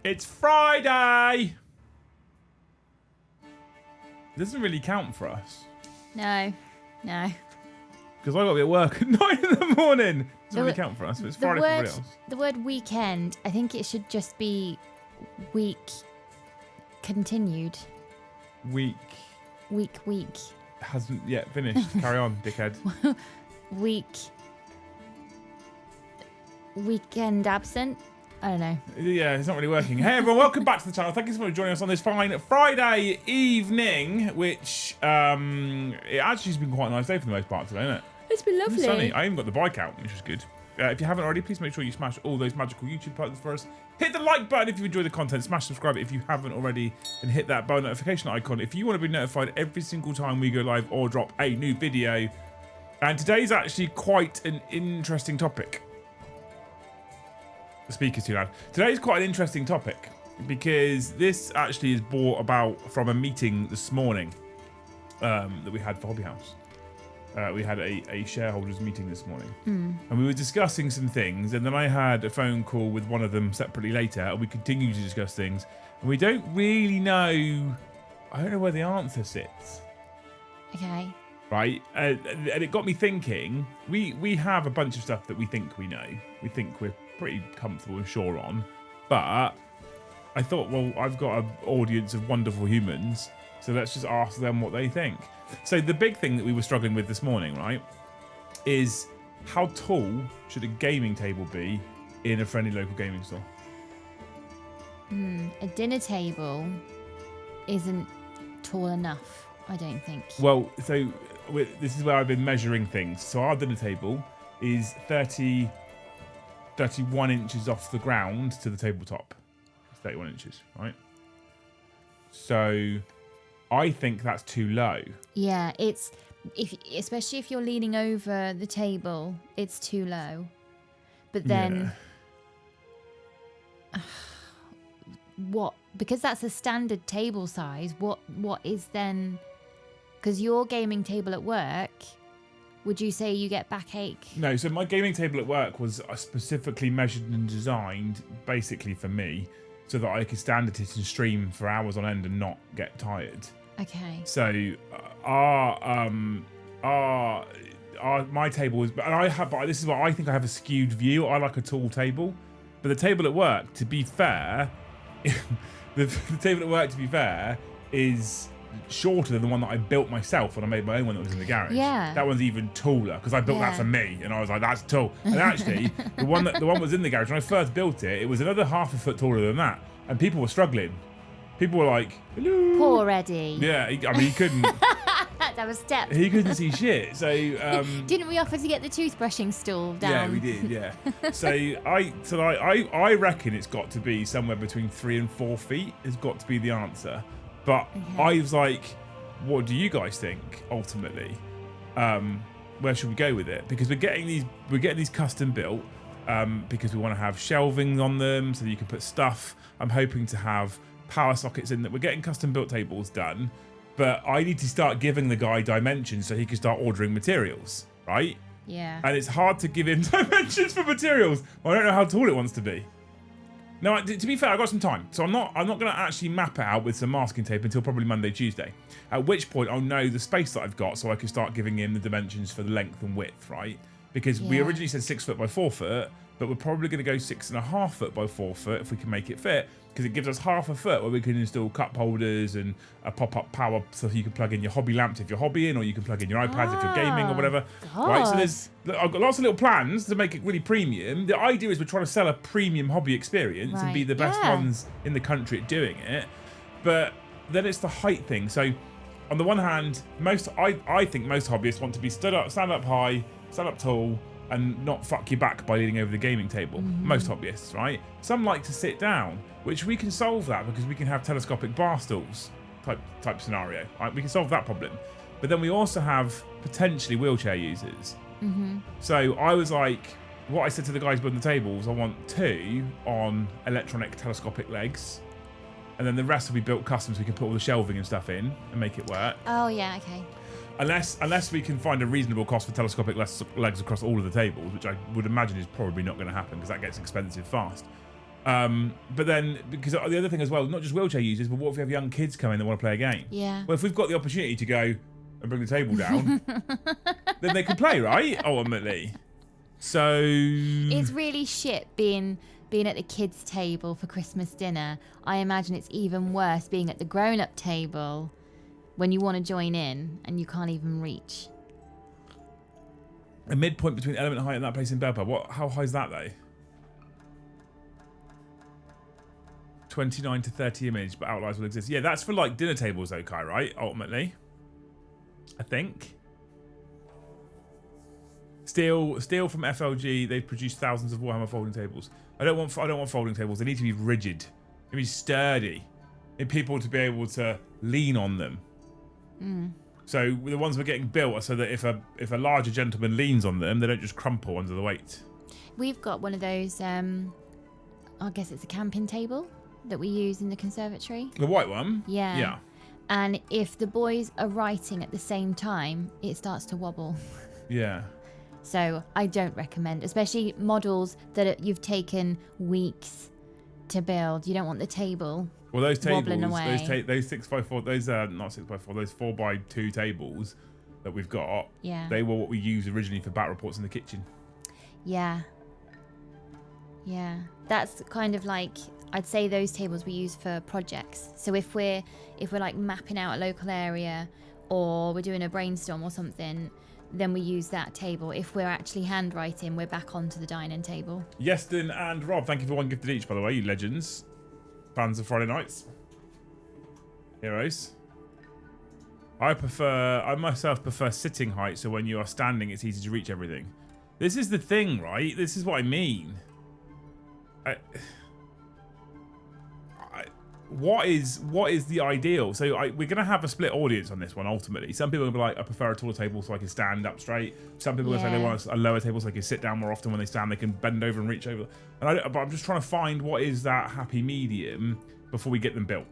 It's Friday! It doesn't really count for us. No. Because I got to be at work at 9 in the morning. It doesn't really count for us, but it's Friday for everybody else. The word weekend, I think it should just be week continued. Week. Hasn't yet finished. Carry on, dickhead. Weekend absent? I don't know. Yeah, it's not really working. Hey everyone, welcome back to the channel. Thank you so much for joining us on this fine Friday evening, which it actually has been quite a nice day for the most part today, isn't it? It's been lovely. It's sunny. I even got the bike out, which was good. If you haven't already, please make sure you smash all those magical YouTube buttons for us. Hit the like button if you enjoy the content. Smash subscribe if you haven't already. And hit that bell notification icon if you want to be notified every single time we go live or drop a new video. And today's actually quite an interesting topic. The speaker's too loud. Today's quite an interesting topic because this actually is brought about from a meeting this morning that we had for Hobby House. We had a shareholders meeting this morning and we were discussing some things, and then I had a phone call with one of them separately later, and we continued to discuss things, and we don't really know, I don't know where the answer sits. Okay. Right, and it got me thinking, we have a bunch of stuff that we think we know, we think we're pretty comfortable and sure on, but I thought, well, I've got an audience of wonderful humans, so let's just ask them what they think. So the big thing that we were struggling with this morning, right, is how tall should a gaming table be in a friendly local gaming store? A dinner table isn't tall enough, I don't think. Well, so this is where I've been measuring things. So our dinner table is 31 inches off the ground to the tabletop. It's 31 inches, right? So I think that's too low. Yeah, especially if you're leaning over the table, it's too low. But then, what? Because that's a standard table size. What is then? Because your gaming table at work, would you say you get backache? No. So my gaming table at work was specifically measured and designed basically for me, so that I could stand at it and stream for hours on end and not get tired. Okay. So my table is, but this is what I think. I have a skewed view. I like a tall table, but the table at work, to be fair, the table at work, to be fair, is shorter than the one that I built myself when I made my own one that was in the garage. Yeah. That one's even taller because I built that for me, and I was like, that's tall. And actually, the one that was in the garage when I first built it, it was another half a foot taller than that, and people were struggling. People were like, hello. Poor Eddie. Yeah, I mean, he couldn't. That was steps. He couldn't see shit. So didn't we offer to get the toothbrushing stool down? Yeah, we did. Yeah. so I reckon it's got to be somewhere between 3 and 4 feet. Has got to be the answer. But I was like, what do you guys think ultimately? Where should we go with it? Because we're getting these custom built because we want to have shelving on them so that you can put stuff. I'm hoping to have power sockets in that. We're getting custom built tables done, but I need to start giving the guy dimensions so he can start ordering materials, right? Yeah. And it's hard to give him dimensions for materials. I don't know how tall it wants to be. Now, to be fair, I've got some time, so I'm not going to actually map it out with some masking tape until probably Monday, Tuesday. At which point I'll know the space that I've got, so I can start giving him the dimensions for the length and width, right? Because we originally said 6 foot by 4 foot, but we're probably going to go 6.5 foot by 4 foot if we can make it fit, because it gives us half a foot where we can install cup holders and a pop-up power so you can plug in your hobby lamps if you're hobbying, or you can plug in your iPads if you're gaming or whatever. God. Right, so I've got lots of little plans to make it really premium. The idea is we're trying to sell a premium hobby experience and be the best ones in the country at doing it. But then it's the height thing. So on the one hand, I think most hobbyists want to be stand up high, stand up tall, and not fuck you back by leaning over the gaming table. Most hobbyists, right? Some like to sit down, which we can solve that because we can have telescopic bar stools type scenario. Right? We can solve that problem. But then we also have potentially wheelchair users. So I was like, what I said to the guys building the tables, I want 2 on electronic telescopic legs, and then the rest will be built custom so we can put all the shelving and stuff in and make it work. Oh yeah, okay. Unless we can find a reasonable cost for telescopic legs across all of the tables, which I would imagine is probably not going to happen because that gets expensive fast. But then, because the other thing as well, not just wheelchair users, but what if we have young kids come in that want to play a game? Yeah. Well, if we've got the opportunity to go and bring the table down, then they can play, right? Ultimately. So it's really shit being at the kids' table for Christmas dinner. I imagine it's even worse being at the grown-up table when you want to join in and you can't even reach. A midpoint between element height and that place in Belper. How high is that though? 29 to 30 image, but outliers will exist. Yeah, that's for like dinner tables though, Kai, right? Ultimately. I think. Steel from FLG, they've produced thousands of Warhammer folding tables. I don't want folding tables. They need to be rigid. They need to be sturdy. Need people to be able to lean on them. So the ones we're getting built are so that if a larger gentleman leans on them, they don't just crumple under the weight. We've got one of those, I guess it's a camping table that we use in the conservatory. The white one? Yeah. Yeah. And if the boys are writing at the same time, it starts to wobble. Yeah. So I don't recommend, especially models that you've taken weeks to build. You don't want the table Well, those tables, wobbling away. those 6x4, those not 6x4, those 4x2 tables that we've got. Yeah. They were what we used originally for bat reports in the kitchen. Yeah. Yeah. That's kind of like, I'd say those tables we use for projects. So if we're like mapping out a local area or we're doing a brainstorm or something, then we use that table. If we're actually handwriting, we're back onto the dining table. Yeston and Rob, thank you for one gifted each, by the way, you legends. Fans of Friday nights. Heroes. I myself prefer sitting height, so when you are standing, it's easy to reach everything. This is the thing, right? This is what I mean. What is the ideal? So we're going to have a split audience on this one, ultimately. Some people are going to be like, I prefer a taller table so I can stand up straight. Some people are going to say they want a lower table so they can sit down more often. When they stand, they can bend over and reach over. But I'm just trying to find what is that happy medium before we get them built.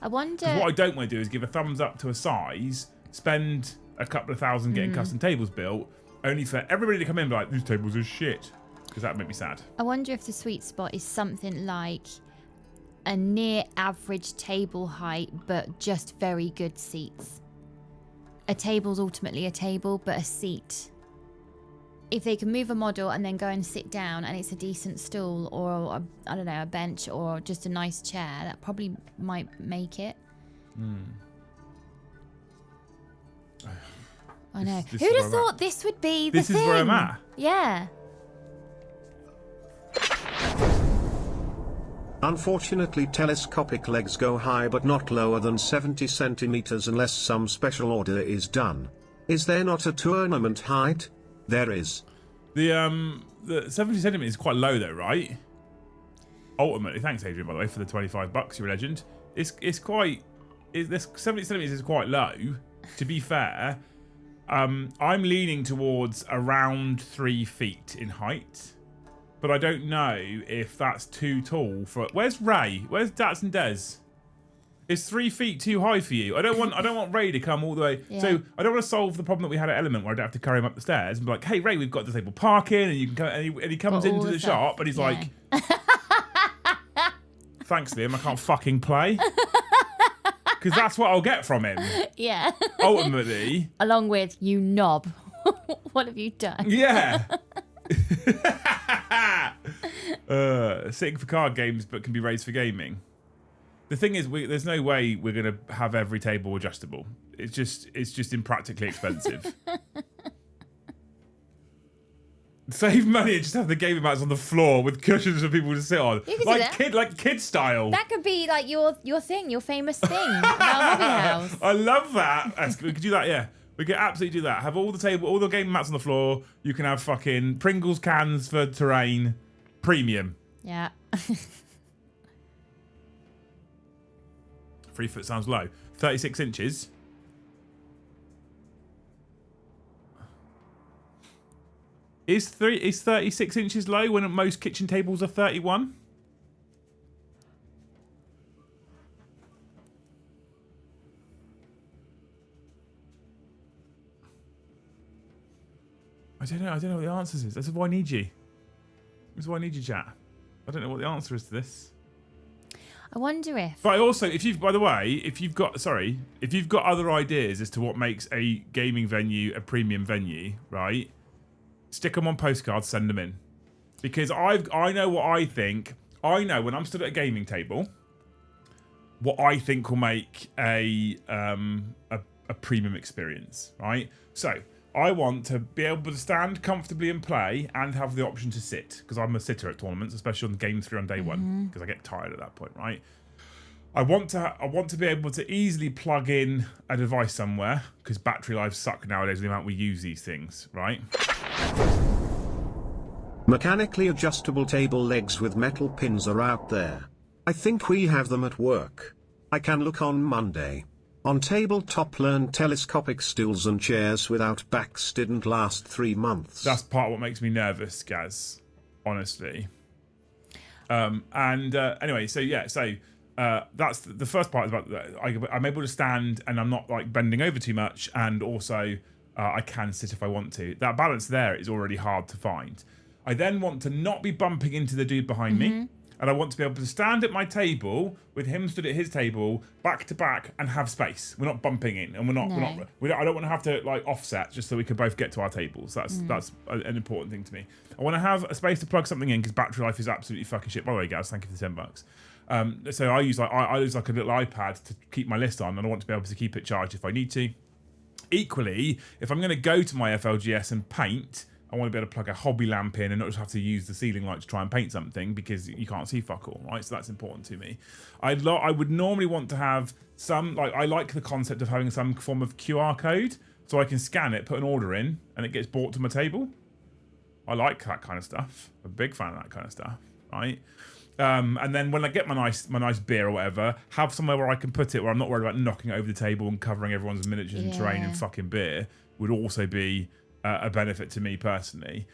I wonder... What I don't want to do is give a thumbs up to a size, spend a couple of thousand getting custom tables built, only for everybody to come in and be like, these tables are shit. Because that would make me sad. I wonder if the sweet spot is something like a near average table height, but just very good seats. A table's ultimately a table, but a seat. If they can move a model and then go and sit down and it's a decent stool or, I don't know, a bench or just a nice chair, that probably might make it. I know. Who'd have thought this would be the thing? This is where I'm at. Yeah. Unfortunately, telescopic legs go high but not lower than 70 centimeters unless some special order is done. Is there not a tournament height? There is. The 70 centimeters is quite low though, right? Ultimately, thanks Adrian, by the way, for the $25. You're a legend. This 70 centimeters is quite low. To be fair, I'm leaning towards around 3 feet in height. But I don't know if that's too tall for... Where's Ray? Where's Dats and Des? Is 3 feet too high for you? I don't want Ray to come all the way. Yeah. So I don't want to solve the problem that we had at Element where I don't have to carry him up the stairs and be like, hey Ray, we've got disabled parking, and you can come, and he comes into the shop and he's like, thanks Liam, I can't fucking play. Because that's what I'll get from him. Yeah. Ultimately. Along with, you knob. What have you done? Yeah. Sitting for card games but can be raised for gaming. The thing is, there's no way we're going to have every table adjustable. It's just impractically expensive. Save money and just have the gaming mats on the floor with cushions for people to sit on, like kid style. That could be like your thing, your famous thing about Hobby House. I love that. We could do that. Yeah. We could absolutely do that. Have all the gaming mats on the floor. You can have fucking Pringles cans for terrain. Premium. Yeah. 3 foot sounds low. 36 inches. Is 36 inches low when most kitchen tables are 31? I don't know what the answers is. This is why I need you. This is why I need you, chat. I don't know what the answer is to this. I wonder if. But also, if you've got other ideas as to what makes a gaming venue a premium venue, right? Stick them on postcards, send them in, because I know what I think. I know when I'm stood at a gaming table, what I think will make a premium experience, right? So I want to be able to stand comfortably and play, and have the option to sit, because I'm a sitter at tournaments, especially on game 3 on day 1, because I get tired at that point, right? I want to be able to easily plug in a device somewhere, because battery lives suck nowadays with the amount we use these things, right? Mechanically adjustable table legs with metal pins are out there. I think we have them at work. I can look on Monday. On tabletop learn telescopic stools and chairs without backs didn't last 3 months. That's part of what makes me nervous, Gaz, honestly. Anyway, so yeah, that's the first part. Is about I'm able to stand and I'm not like bending over too much, and also I can sit if I want to. That balance there is already hard to find. I then want to not be bumping into the dude behind me, and I want to be able to stand at my table with him stood at his table, back to back, and have space. We're not bumping in, and I don't want to have to like offset just so we can both get to our tables. That's an important thing to me. I want to have a space to plug something in, because battery life is absolutely fucking shit. By the way, guys, thank you for the $10. So I use like a little iPad to keep my list on, and I want to be able to keep it charged if I need to. Equally, if I'm going to go to my FLGS and paint, I want to be able to plug a hobby lamp in and not just have to use the ceiling light to try and paint something, because you can't see fuck all, right? So that's important to me. I would normally want to have some, like, I like the concept of having some form of QR code, so I can scan it, put an order in, and it gets brought to my table. I like that kind of stuff. I'm a big fan of that kind of stuff, right? And then when I get my nice beer or whatever, have somewhere where I can put it where I'm not worried about knocking it over the table and covering everyone's miniatures and terrain and fucking beer, would also be a benefit to me personally.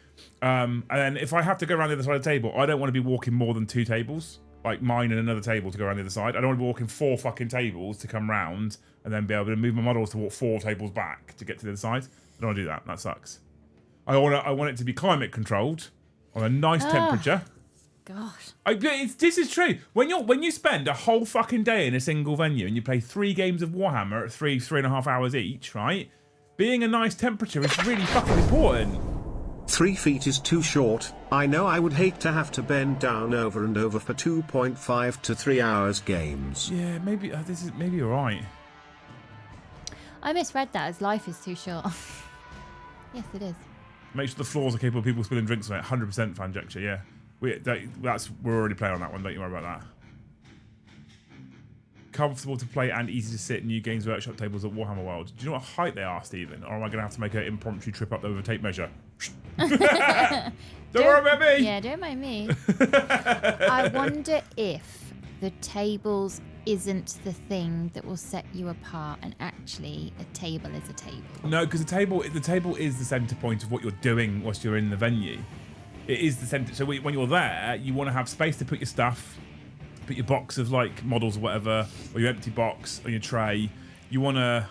And then if I have to go around the other side of the table, I don't want to be walking more than 2 tables, like mine and another table to go around the other side. I don't want to be walking 4 fucking tables to come round and then be able to move my models to walk 4 tables back to get to the other side. I don't want to do that. That sucks. I want it to be climate controlled on a nice temperature. Gosh. This is true. When you spend a whole fucking day in a single venue and you play 3 games of Warhammer at 3.5 hours each, right? Being a nice temperature is really fucking important. 3 feet is too short. I know I would hate to have to bend down over and over for 2.5 to 3 hours games. Yeah, maybe maybe you're right. I misread that as life is too short. Yes, it is. Make sure the floors are capable of people spilling drinks on it. 100% Fanjecture, yeah. We're already playing on that one. Don't you worry about that. Comfortable to play and easy to sit. New Games Workshop tables at Warhammer World. Do you know what height they are, Stephen? Or am I going to have to make an impromptu trip up there with a tape measure? Don't worry about me. Yeah, don't mind me. I wonder if the tables isn't the thing that will set you apart, and actually a table is a table. No, because the table is the centre point of what you're doing whilst you're in the venue. It is the centre. So when you're there, you want to have space to put your stuff, put your box of like models or whatever, or your empty box on your tray. You want to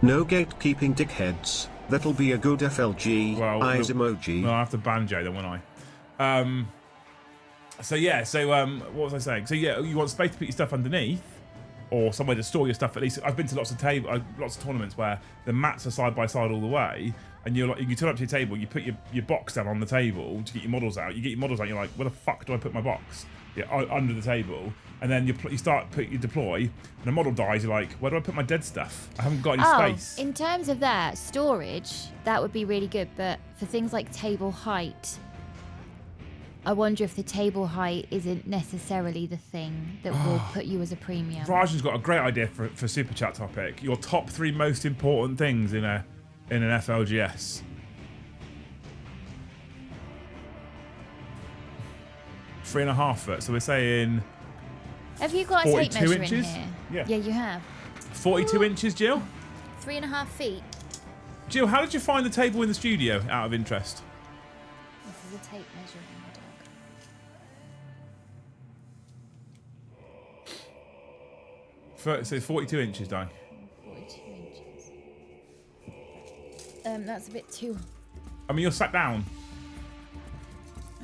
No gatekeeping, dickheads. That'll be a good FLG. Eyes emoji. Well, I have to banjo then, won't I? What was I saying? So yeah, you want space to put your stuff underneath, or somewhere to store your stuff. At least I've been to lots of tournaments where the mats are side by side all the way, and you turn up to your table, you put your box down on the table to get your models out. You get your models out, you're like, where the fuck do I put my box? Yeah, under the table, and then you deploy, and a model dies. You're like, where do I put my dead stuff? I haven't got any space. In terms of that storage, that would be really good. But for things like table height, I wonder if the table height isn't necessarily the thing that will put you as a premium. Rajan's got a great idea for super chat topic. Your top 3 most important things in an FLGS. Three and a half foot. So we're saying. Have you got a tape measure inches? in here? Yeah. Yeah, you have. 42 inches, Jill. 3.5 feet. Jill, how did you find the table in the studio? Out of interest. This is a tape measure. So 42 inches, Di. 42 inches. That's a bit too I mean, you're sat down.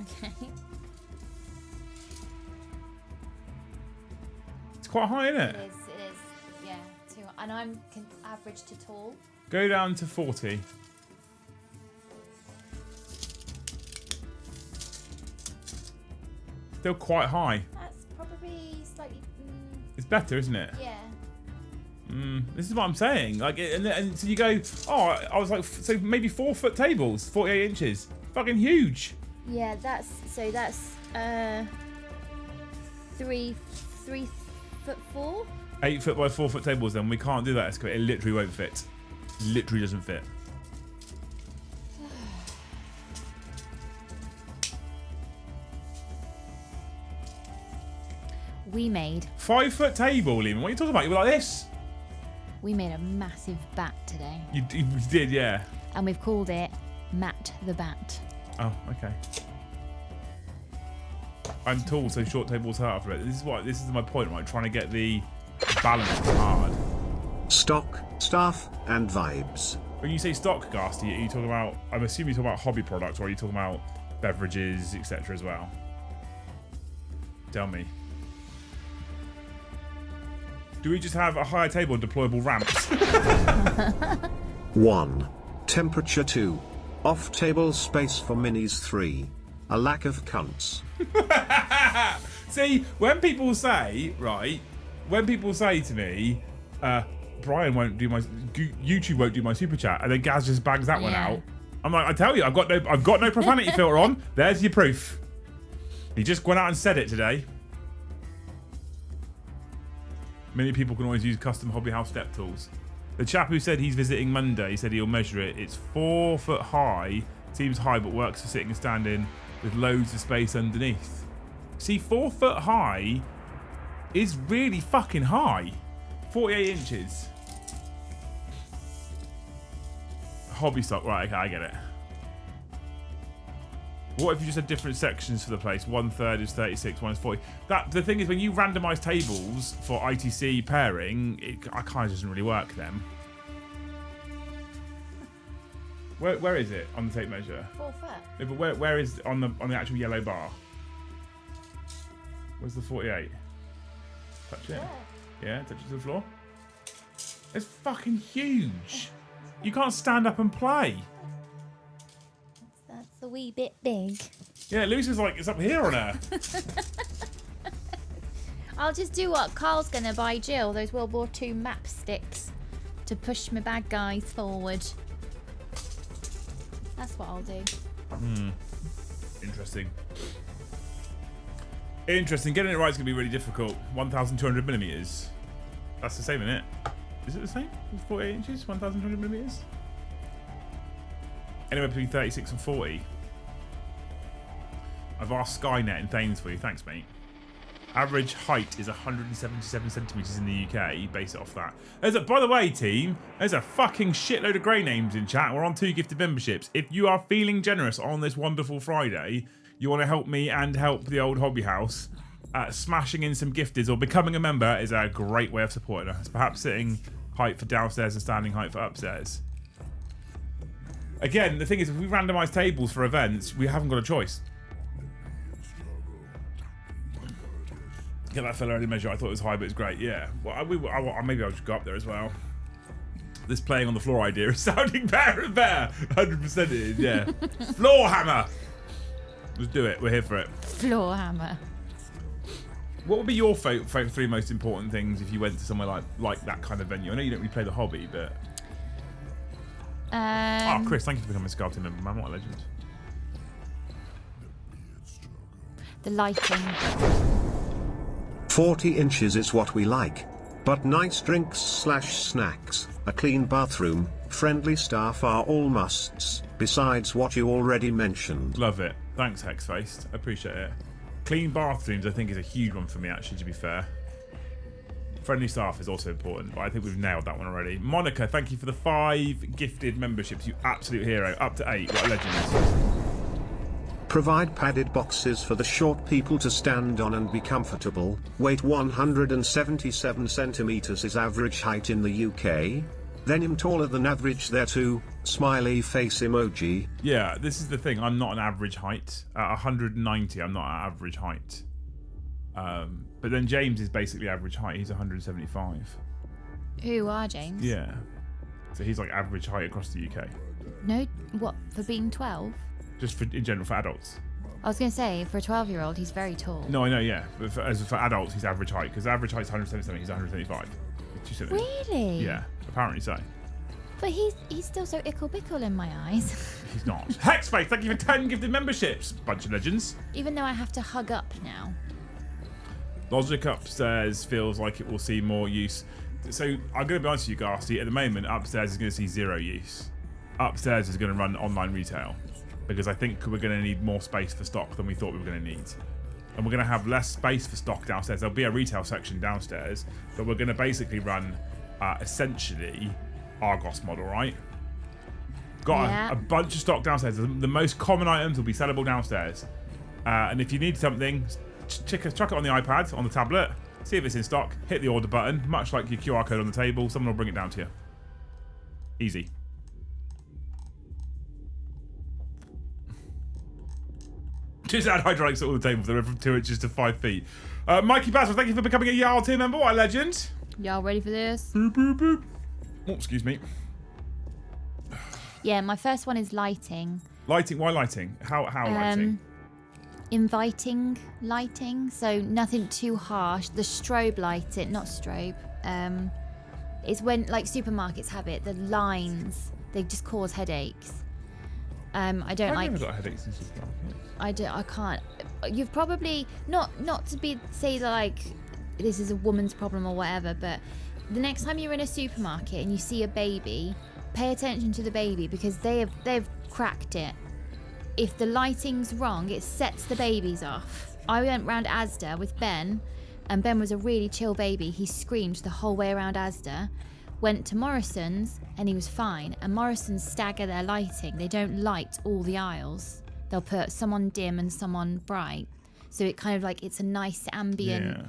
Okay. It's quite high, isn't it? It is. Yeah. And I'm average to tall. Go down to 40. Still quite high. That's probably slightly... It's better, isn't it? Yeah. This is what I'm saying. Like, and so you go, oh, I was like, so maybe 4 foot tables, 48 inches. Fucking huge. Yeah, that's 3 foot 4. 8 foot by 4 foot tables, then we can't do that excavator. It literally won't fit. Literally doesn't fit. We made 5 foot table, Lehman. What are you talking about? You were like this. We made a massive bat today. You did, yeah. And we've called it Matt the Bat. Oh, okay. I'm tall, so short tables hurt for it. This is my point, right? Trying to get the balance hard. Stock, staff, and vibes. When you say stock, Ghasty, are you talking about? I'm assuming you're talking about hobby products, or are you talking about beverages, etc. as well? Tell me. Do we just have a higher table and deployable ramps? 1. Temperature 2. Off-table space for minis 3. A lack of cunts. See, when people say, right, when people say to me, Brian won't do my, YouTube won't do my super chat, and then Gaz just bangs that one out. I'm like, I tell you, I've got no profanity filter on. There's your proof. He just went out and said it today. Many people can always use custom hobby house step tools. The chap who said he's visiting Monday said he'll measure it. It's 4 foot high. Seems high, but works for sitting and standing with loads of space underneath. See, 4 foot high is really fucking high. 48 inches. Hobby stock, right, okay, I get it. What if you just had different sections for the place? 1/3 is 36, 1 is 40. The thing is, when you randomise tables for ITC pairing, it kind of doesn't really work then. Where is it on the tape measure? 4 foot. No, but where is it on the actual yellow bar? Where's the 48? Touch it. Yeah, touch it to the floor. It's fucking huge. You can't stand up and play. That's a wee bit big. Yeah, Lucy's like, it's up here on her. I'll just do what Carl's gonna buy Jill, those World War II map sticks to push my bad guys forward. That's what I'll do. Interesting. Interesting. Getting it right is going to be really difficult. 1,200 millimeters. That's the same, isn't it? Is it the same? 48 inches? 1,200 millimeters? Anywhere between 36 and 40. I've asked Skynet in Thames for you. Thanks, mate. Average height is 177 centimetres in the UK. Base it off that. By the way, team, there's a fucking shitload of grey names in chat. We're on 2 gifted memberships. If you are feeling generous on this wonderful Friday, you want to help me and help the old hobby house, smashing in some gifteds or becoming a member is a great way of supporting us. Perhaps sitting height for downstairs and standing height for upstairs. Again, the thing is, if we randomise tables for events, we haven't got a choice. Get that fella early measure. I thought it was high, but it's great. Yeah. Well, maybe I'll just go up there as well. This playing on the floor idea is sounding better and better. 100% it is, yeah. Floor hammer! Let's do it. We're here for it. Floor hammer. What would be your 3 most important things if you went to somewhere like that kind of venue? I know you don't really play the hobby, but... Chris, thank you for becoming a Sculpting member, man. What a legend. The lighting. 40 inches is what we like. But nice drinks/snacks, a clean bathroom, friendly staff are all musts, besides what you already mentioned. Love it. Thanks, Hexfaced. I appreciate it. Clean bathrooms, I think, is a huge one for me, actually, to be fair. Friendly staff is also important, but I think we've nailed that one already. Monica, thank you for the 5 gifted memberships. You absolute hero. Up to 8. What a legend. Provide padded boxes for the short people to stand on and be comfortable. Weight 177 centimeters is average height in the UK. Then I'm taller than average there too. Smiley face emoji. Yeah, this is the thing. I'm not an average height. At 190, I'm not at average height. But then James is basically average height. He's 175. Who are James? Yeah. So he's like average height across the UK. No, what, for being 12? Just for, in general for adults. I was going to say, for a 12-year-old, he's very tall. No, I know, yeah. But for adults, he's average height. Because average height's 177, he's 175. Really? Yeah, apparently so. But he's still so ickle-bickle in my eyes. He's not. Hexface, thank you for 10 gifted memberships. Bunch of legends. Even though I have to hug up now. Logic upstairs feels like it will see more use. So I'm going to be honest with you, Garsty. At the moment, upstairs is going to see 0 use. Upstairs is going to run online retail. Because I think we're going to need more space for stock than we thought we were going to need. And we're going to have less space for stock downstairs. There'll be a retail section downstairs, but we're going to basically run essentially Argos model, right? Got a bunch of stock downstairs. The most common items will be sellable downstairs. And if you need something, chuck it on the iPad, on the tablet, see if it's in stock, hit the order button, much like your QR code on the table, someone will bring it down to you. Easy. Just add hydraulics at all the tables. They're from 2 inches to 5 feet. Mikey Basil, thank you for becoming a Jarl tier member. What a legend. Y'all ready for this? Boop, boop, boop. Oh, excuse me. Yeah, my first one is lighting. Lighting? Why lighting? How lighting? Inviting lighting. So nothing too harsh. The strobe lighting, not strobe. It's when, like, supermarkets have it. The lines, they just cause headaches. I don't like. I've never got headaches in supermarkets. I can't. You've probably not to say that like this is a woman's problem or whatever, but the next time you're in a supermarket and you see a baby, pay attention to the baby because they've cracked it. If the lighting's wrong, it sets the babies off. I went round Asda with Ben, and Ben was a really chill baby. He screamed the whole way around Asda. Went to Morrison's and he was fine. And Morrison's stagger their lighting. They don't light all the aisles. They'll put some on dim and some on bright. So it kind of like, it's a nice ambient. Yeah.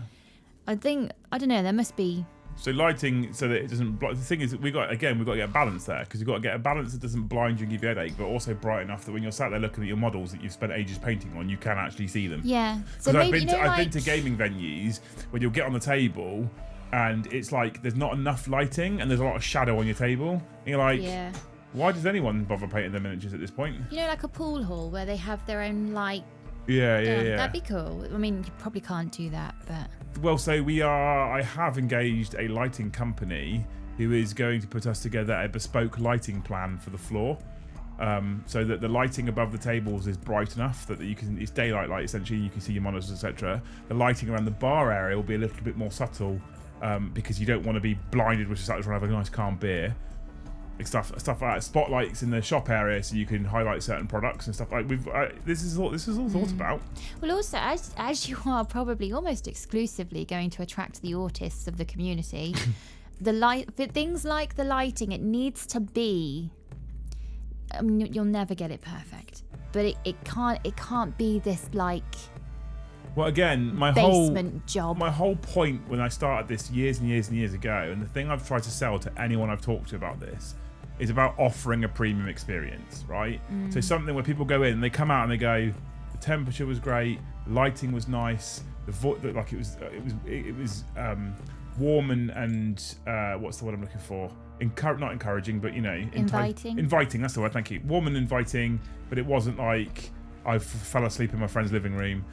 I don't know, there must be. So lighting so that it doesn't, the thing is that we've got to get a balance there, because you've got to get a balance that doesn't blind you and give you a headache, but also bright enough that when you're sat there looking at your models that you've spent ages painting on, you can actually see them. Yeah. So I've been to gaming venues where you'll get on the table and it's like there's not enough lighting and there's a lot of shadow on your table. And you're like, yeah. Why does anyone bother painting their miniatures at this point? You know, like a pool hall where they have their own light. Yeah. That'd be cool. I mean, you probably can't do that, but. Well, so I have engaged a lighting company who is going to put us together a bespoke lighting plan for the floor. So that the lighting above the tables is bright enough that it's daylight light essentially, you can see your monitors, etc. The lighting around the bar area will be a little bit more subtle because you don't want to be blinded with just trying to have a nice calm beer. Stuff like that. Spotlights in the shop area so you can highlight certain products and stuff like this is all thought about. Well, also as you are probably almost exclusively going to attract the autists of the community, things like the lighting, it needs to be. I mean, you'll never get it perfect, but it can't be this like. Well, again, my whole point when I started this years and years and years ago, and the thing I've tried to sell to anyone I've talked to about this, is about offering a premium experience, right? So something where people go in and they come out and they go, the temperature was great, the lighting was nice, it was warm and what's the word I'm looking for? Not encouraging, but you know, inviting. Inviting, that's the word. Thank you. Warm and inviting, but it wasn't like I fell asleep in my friend's living room.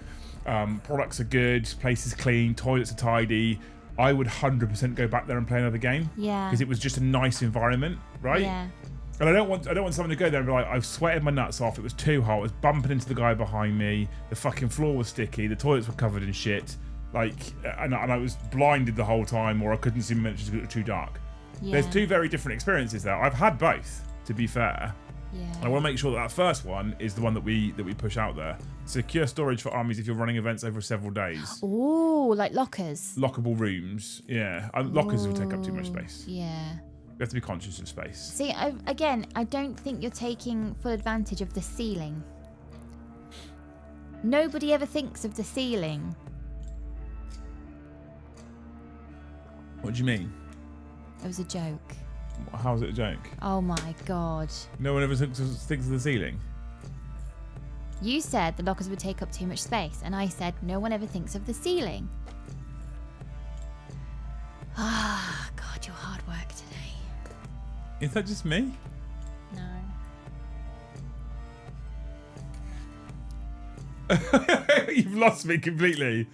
Products are good, place is clean, toilets are tidy. I would 100% go back there and play another game. Yeah. Because it was just a nice environment, right? Yeah. And I don't want someone to go there and be like, I've sweated my nuts off, it was too hot, I was bumping into the guy behind me, the fucking floor was sticky, the toilets were covered in shit, like, and I was blinded the whole time, or I couldn't see my miniatures because it was too dark. Yeah. There's two very different experiences there. I've had both, to be fair. Yeah. I want to make sure that first one is the one that we push out there. Secure storage for armies if you're running events over several days. Ooh, like lockers. Lockable rooms, yeah. Lockers will take up too much space. Yeah. You have to be conscious of space. See, I don't think you're taking full advantage of the ceiling. Nobody ever thinks of the ceiling. What do you mean? It was a joke. How's it a joke? Oh my god. No one ever thinks of the ceiling? You said the lockers would take up too much space, and I said no one ever thinks of the ceiling. Ah, God, your hard work today. Is that just me? No. You've lost me completely.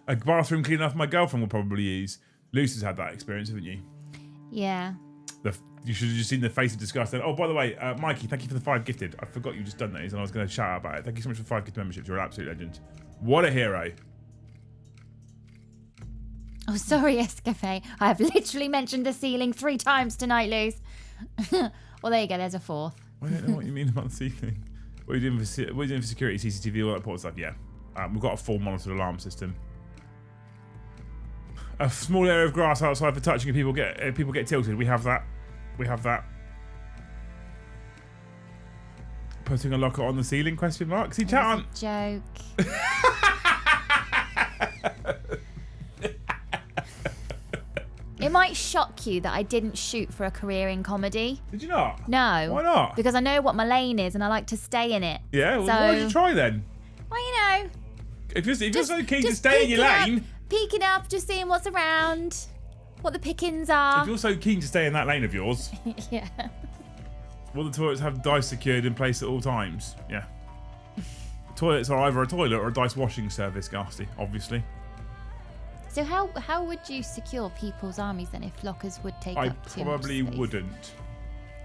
A bathroom clean enough my girlfriend will probably use. Lucy's had that experience, haven't you? Yeah. You should have just seen the face of disgust then. Oh, by the way, Mikey, thank you for the 5 gifted. I forgot you just done those and I was going to shout out about it. Thank you so much for 5 gifted memberships. You're an absolute legend. What a hero. Oh, sorry, Escafe. I have literally mentioned the ceiling 3 times tonight, Luz. Well, there you go. There's a 4th. I don't know what you mean about the ceiling. What are you doing for security, CCTV, all that important stuff? Yeah. We've got a full monitored alarm system. A small area of grass outside for touching and people get tilted. We have that. We have that. Putting a locker on the ceiling? Question mark. See, chat on. Joke. It might shock you that I didn't shoot for a career in comedy. Did you not? No. Why not? Because I know what my lane is and I like to stay in it. Yeah. Well, why did you try then? Well, you know. If you're so keen to stay in your lane. Peeking up, just seeing what's around, what the pickings are. If you're so keen to stay in that lane of yours. Yeah. Will the toilets have dice secured in place at all times? Yeah. Toilets are either a toilet or a dice washing service, Ghasty, obviously. So how would you secure people's armies then if lockers would take up too much space? I probably wouldn't.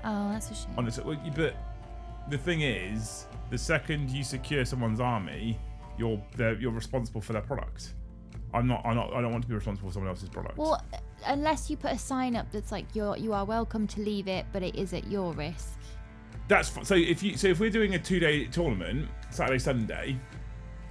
Oh, that's a shame. Honestly, but the thing is, the second you secure someone's army, you're responsible for their product. I don't want to be responsible for someone else's product. Well, unless you put a sign up that's like you are welcome to leave it, but it is at your risk. That's so if we're doing a 2-day tournament, Saturday, Sunday,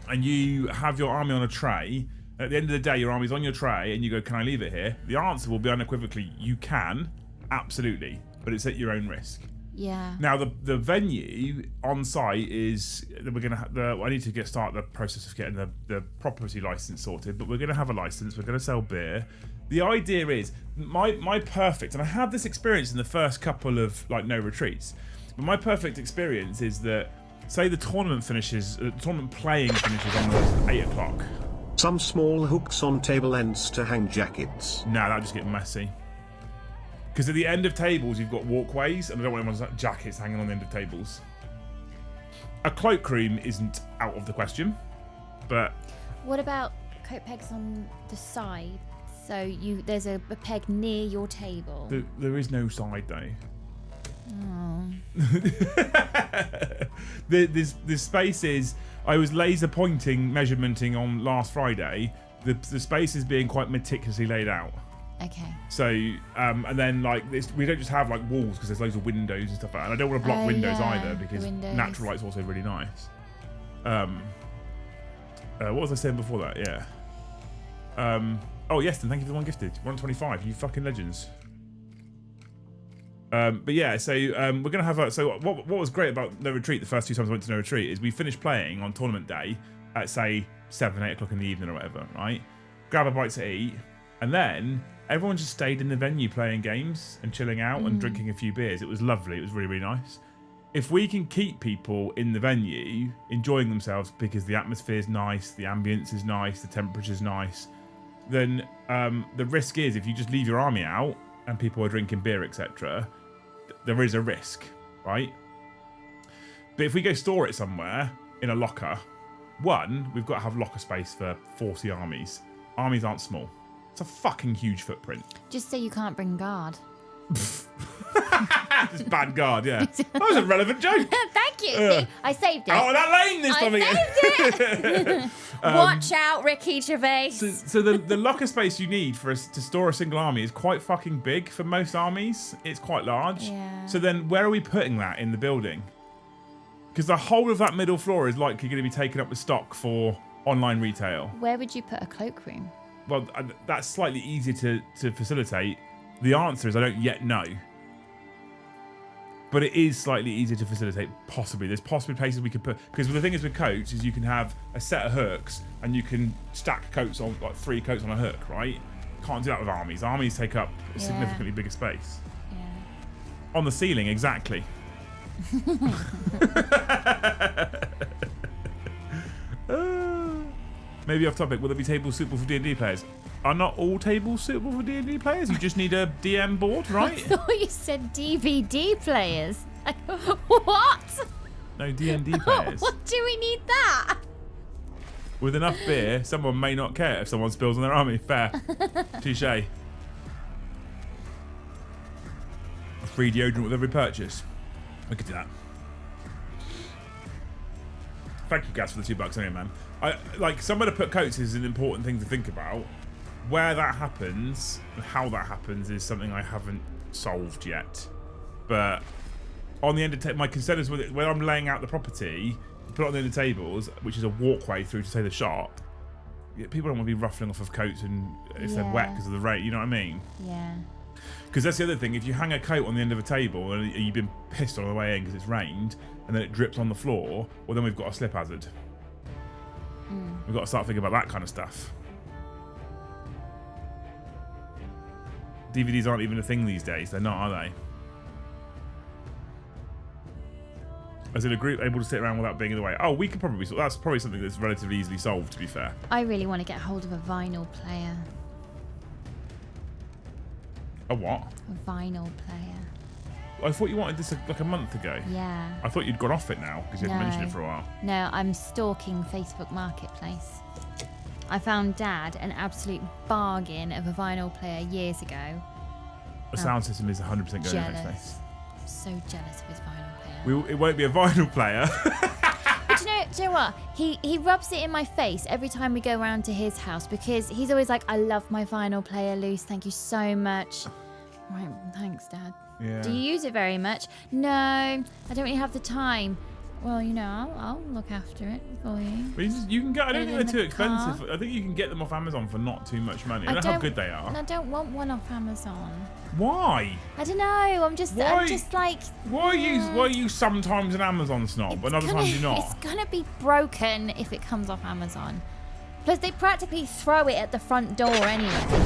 and you have your army on a tray, at the end of the day your army's on your tray and you go, can I leave it here? The answer will be unequivocally, you can, absolutely, but it's at your own risk. Yeah. Now the venue on site is that we're gonna I need to start the process of getting the property license sorted, but we're gonna have a license. We're gonna sell beer. The idea is my perfect, and I had this experience in the first couple of like no retreats, but my perfect experience is that say the tournament playing finishes on 8 o'clock. Some small hooks on table ends to hang jackets. Nah, that'll just get messy. Because at the end of tables, you've got walkways, and I don't want anyone's jackets hanging on the end of tables. A cloakroom isn't out of the question, but... What about coat pegs on the side? So there's a peg near your table. There is no side, though. Oh. the space is... I was laser pointing, measurementing on last Friday. The space is being quite meticulously laid out. Okay. So, and then like this, we don't just have like walls because there's loads of windows and stuff like that. And I don't want to block windows either because natural light's also really nice. What was I saying before that? Yeah. Oh, Yeston, thank you for the 1 gifted. 125, you fucking legends. But yeah, so we're gonna have so what was great about No Retreat the first 2 times I went to No Retreat is we finished playing on tournament day at say 7, 8 o'clock in the evening or whatever, right? Grab a bite to eat, and then everyone just stayed in the venue playing games and chilling out and drinking a few beers. It was lovely. It was really, really nice. If we can keep people in the venue enjoying themselves because the atmosphere's nice, the ambience is nice, the temperature's nice, then the risk is if you just leave your army out and people are drinking beer, etc., there is a risk, right? But if we go store it somewhere in a locker, one, we've got to have locker space for 40 armies. Armies aren't small. It's a fucking huge footprint. Just so you can't bring guard. Just bad guard, yeah. That was a relevant joke. Thank you. See, I saved it. Out of that lane this time again. Saved it. Watch out, Ricky Gervais. So the locker space you need for us to store a single army is quite fucking big for most armies. It's quite large. Yeah. So then where are we putting that in the building? Because the whole of that middle floor is likely going to be taken up with stock for online retail. Where would you put a cloakroom? Well, that's slightly easier to facilitate. The answer is I don't yet know. But it is slightly easier to facilitate, possibly. There's possibly places we could put... Because the thing is with coats is you can have a set of hooks and you can stack coats on, like 3 coats on a hook, right? Can't do that with armies. Armies take up a significantly bigger space. Yeah. On the ceiling, exactly. Maybe off topic, will there be tables suitable for D&D players? Are not all tables suitable for D&D players? You just need a DM board, right? I thought you said DVD players. Like, what? No, D&D players. What do we need that? With enough beer, someone may not care if someone spills on their army. Fair. Touche. A free deodorant with every purchase. We could do that. Thank you, Gaz, for the $2 anyway, man. Like, somewhere to put coats is an important thing to think about. Where that happens and how that happens is something I haven't solved yet. But on the end of my concern is when I'm laying out the property, put it on the end of tables, which is a walkway through to say the shop. People don't want to be ruffling off of coats and if they're wet because of the rain. You know what I mean? Yeah. Because that's the other thing. If you hang a coat on the end of a table and you've been pissed on the way in because it's rained and then it drips on the floor, well then we've got a slip hazard. We've got to start thinking about that kind of stuff. DVDs aren't even a thing these days. They're not, are they? As in a group able to sit around without being in the way. Oh, we could probably... That's probably something that's relatively easily solved, to be fair. I really want to get hold of a vinyl player. A what? A vinyl player. I thought you wanted this like a month ago. Yeah. I thought you'd gone off it now because you hadn't mentioned it for a while. No, I'm stalking Facebook Marketplace. I found Dad an absolute bargain of a vinyl player years ago. The sound system is 100% going in Jealous. next place. I'm so jealous of his vinyl player. It won't be a vinyl player. But do you know what? He rubs it in my face every time we go around to his house because he's always like, I love my vinyl player, Luce. Thank you so much. Right, thanks, Dad. Yeah. Do you use it very much? No, I don't really have the time. Well, you know, I'll look after it for you. But you can get. I don't think they're too car. expensive. I think you can get them off Amazon for not too much money. I don't know how good they are. I don't want one off Amazon. Why? I don't know. I'm just like. Why are you sometimes an Amazon snob, but other times you're not? It's gonna be broken if it comes off Amazon. Plus, they practically throw it at the front door anyway.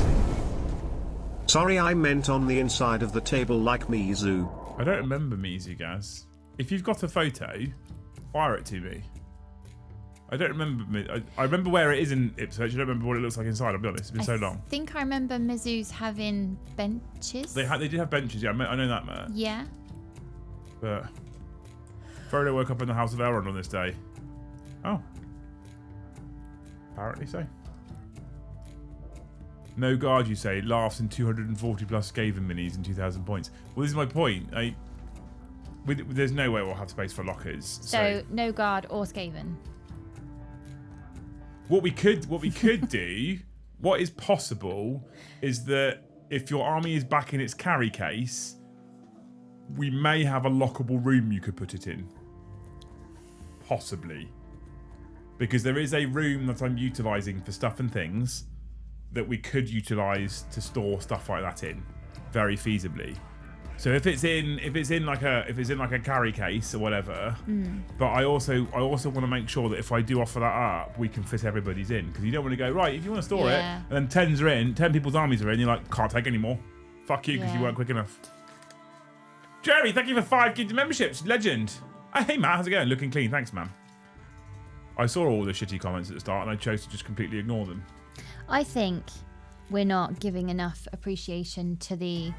Sorry, I meant on the inside of the table like Mizu. I don't remember Mizu, Gaz. If you've got a photo, fire it to me. I don't remember. I remember where it is in Ipswich. I don't remember what it looks like inside. I'll be honest. It's been so long. I think I remember Mizu's having benches. They did have benches. Yeah, I know that, Matt. Yeah. But Frodo woke up in the house of Elrond on this day. Oh. Apparently so. No guard, you say, laughs in 240 plus Skaven minis and 2,000 points. Well, this is my point. There's no way we'll have space for lockers. So no guard or Skaven. What we could do, what is possible, is that if your army is back in its carry case, we may have a lockable room you could put it in. Possibly. Because there is a room that I'm utilising for stuff and things that we could utilise to store stuff like that in, very feasibly. So if it's in like a carry case or whatever, but I also want to make sure that if I do offer that up, we can fit everybody's in, because you don't want to go right if you want to store it and then 10's are in, 10 people's armies are in, you're like, can't take any more. Fuck you, because you weren't quick enough. Jerry, thank you for 5 gifted memberships, legend. Hey Matt, how's it going? Looking clean, thanks man. I saw all the shitty comments at the start and I chose to just completely ignore them. I think we're not giving enough appreciation to the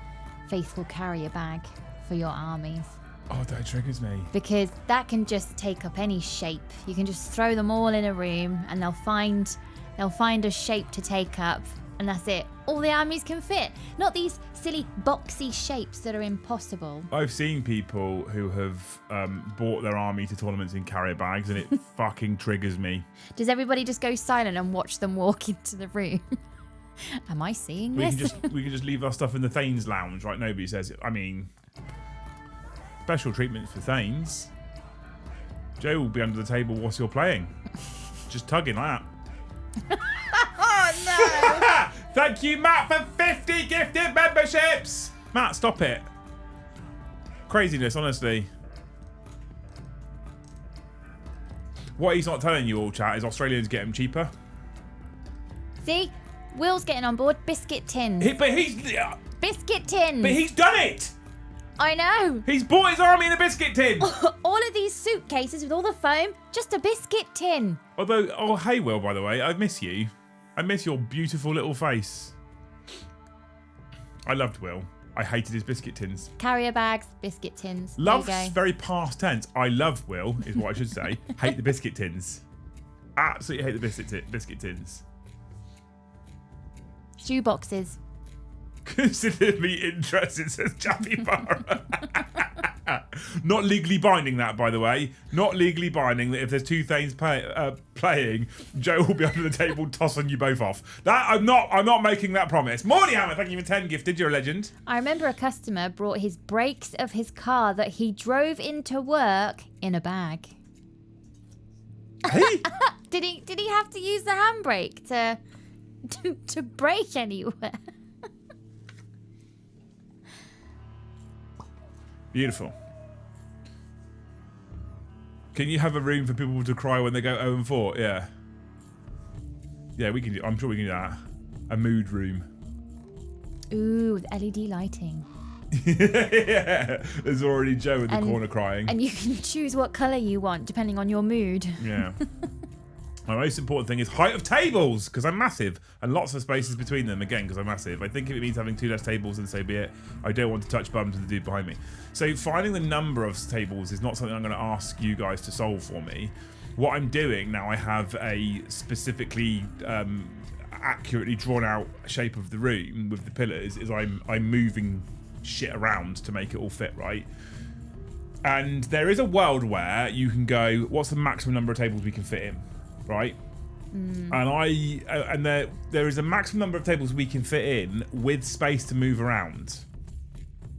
faithful carrier bag for your armies. Oh, that triggers me. Because that can just take up any shape. You can just throw them all in a room and they'll find a shape to take up, and that's it. All the armies can fit. Not these silly boxy shapes that are impossible. I've seen people who have bought their army to tournaments in carrier bags, and it fucking triggers me. Does everybody just go silent and watch them walk into the room? Am I seeing this? We can just leave our stuff in the Thanes lounge, right? Nobody says it. I mean, special treatments for Thanes. Joe will be under the table whilst you're playing, just tugging like that. Oh no! Thank you, Matt, for 50 gifted memberships. Matt, stop it. Craziness, honestly. What he's not telling you all, chat, is Australians get them cheaper. See? Will's getting on board. Biscuit tins. Biscuit tins. But he's done it. I know. He's bought his army in a biscuit tin. All of these suitcases with all the foam, just a biscuit tin. Although, oh, hey, Will, by the way, I miss you. I miss your beautiful little face. I loved Will. I hated his biscuit tins. Carrier bags, biscuit tins. Love's very past tense. I love Will, is what I should say. Hate the biscuit tins. Absolutely hate the biscuit tins. Shoe boxes. Consider me interested, says Chappie Barra. Not legally binding that, by the way. Not legally binding that if there's two Thanes playing, Joe will be under the table tossing you both off. That I'm not making that promise. Morning, Hammer. Thank you for 10 gifted. You're a legend. I remember a customer brought his brakes of his car that he drove into work in a bag. Hey? Did he have to use the handbrake to brake anywhere? Beautiful. Can you have a room for people to cry when they go 0-4? Yeah. Yeah, we can do. I'm sure we can do that. A mood room. Ooh, with LED lighting. Yeah. There's already Joe in the corner crying. And you can choose what colour you want depending on your mood. Yeah. My most important thing is height of tables, because I'm massive, and lots of spaces between them, again, because I'm massive. I think if it means having 2 less tables, then so be it. I don't want to touch bums with the dude behind me. So finding the number of tables is not something I'm going to ask you guys to solve for me. What I'm doing now, I have a specifically accurately drawn out shape of the room with the pillars, is I'm moving shit around to make it all fit, right? And there is a world where you can go, what's the maximum number of tables we can fit in? Right, and there is a maximum number of tables we can fit in with space to move around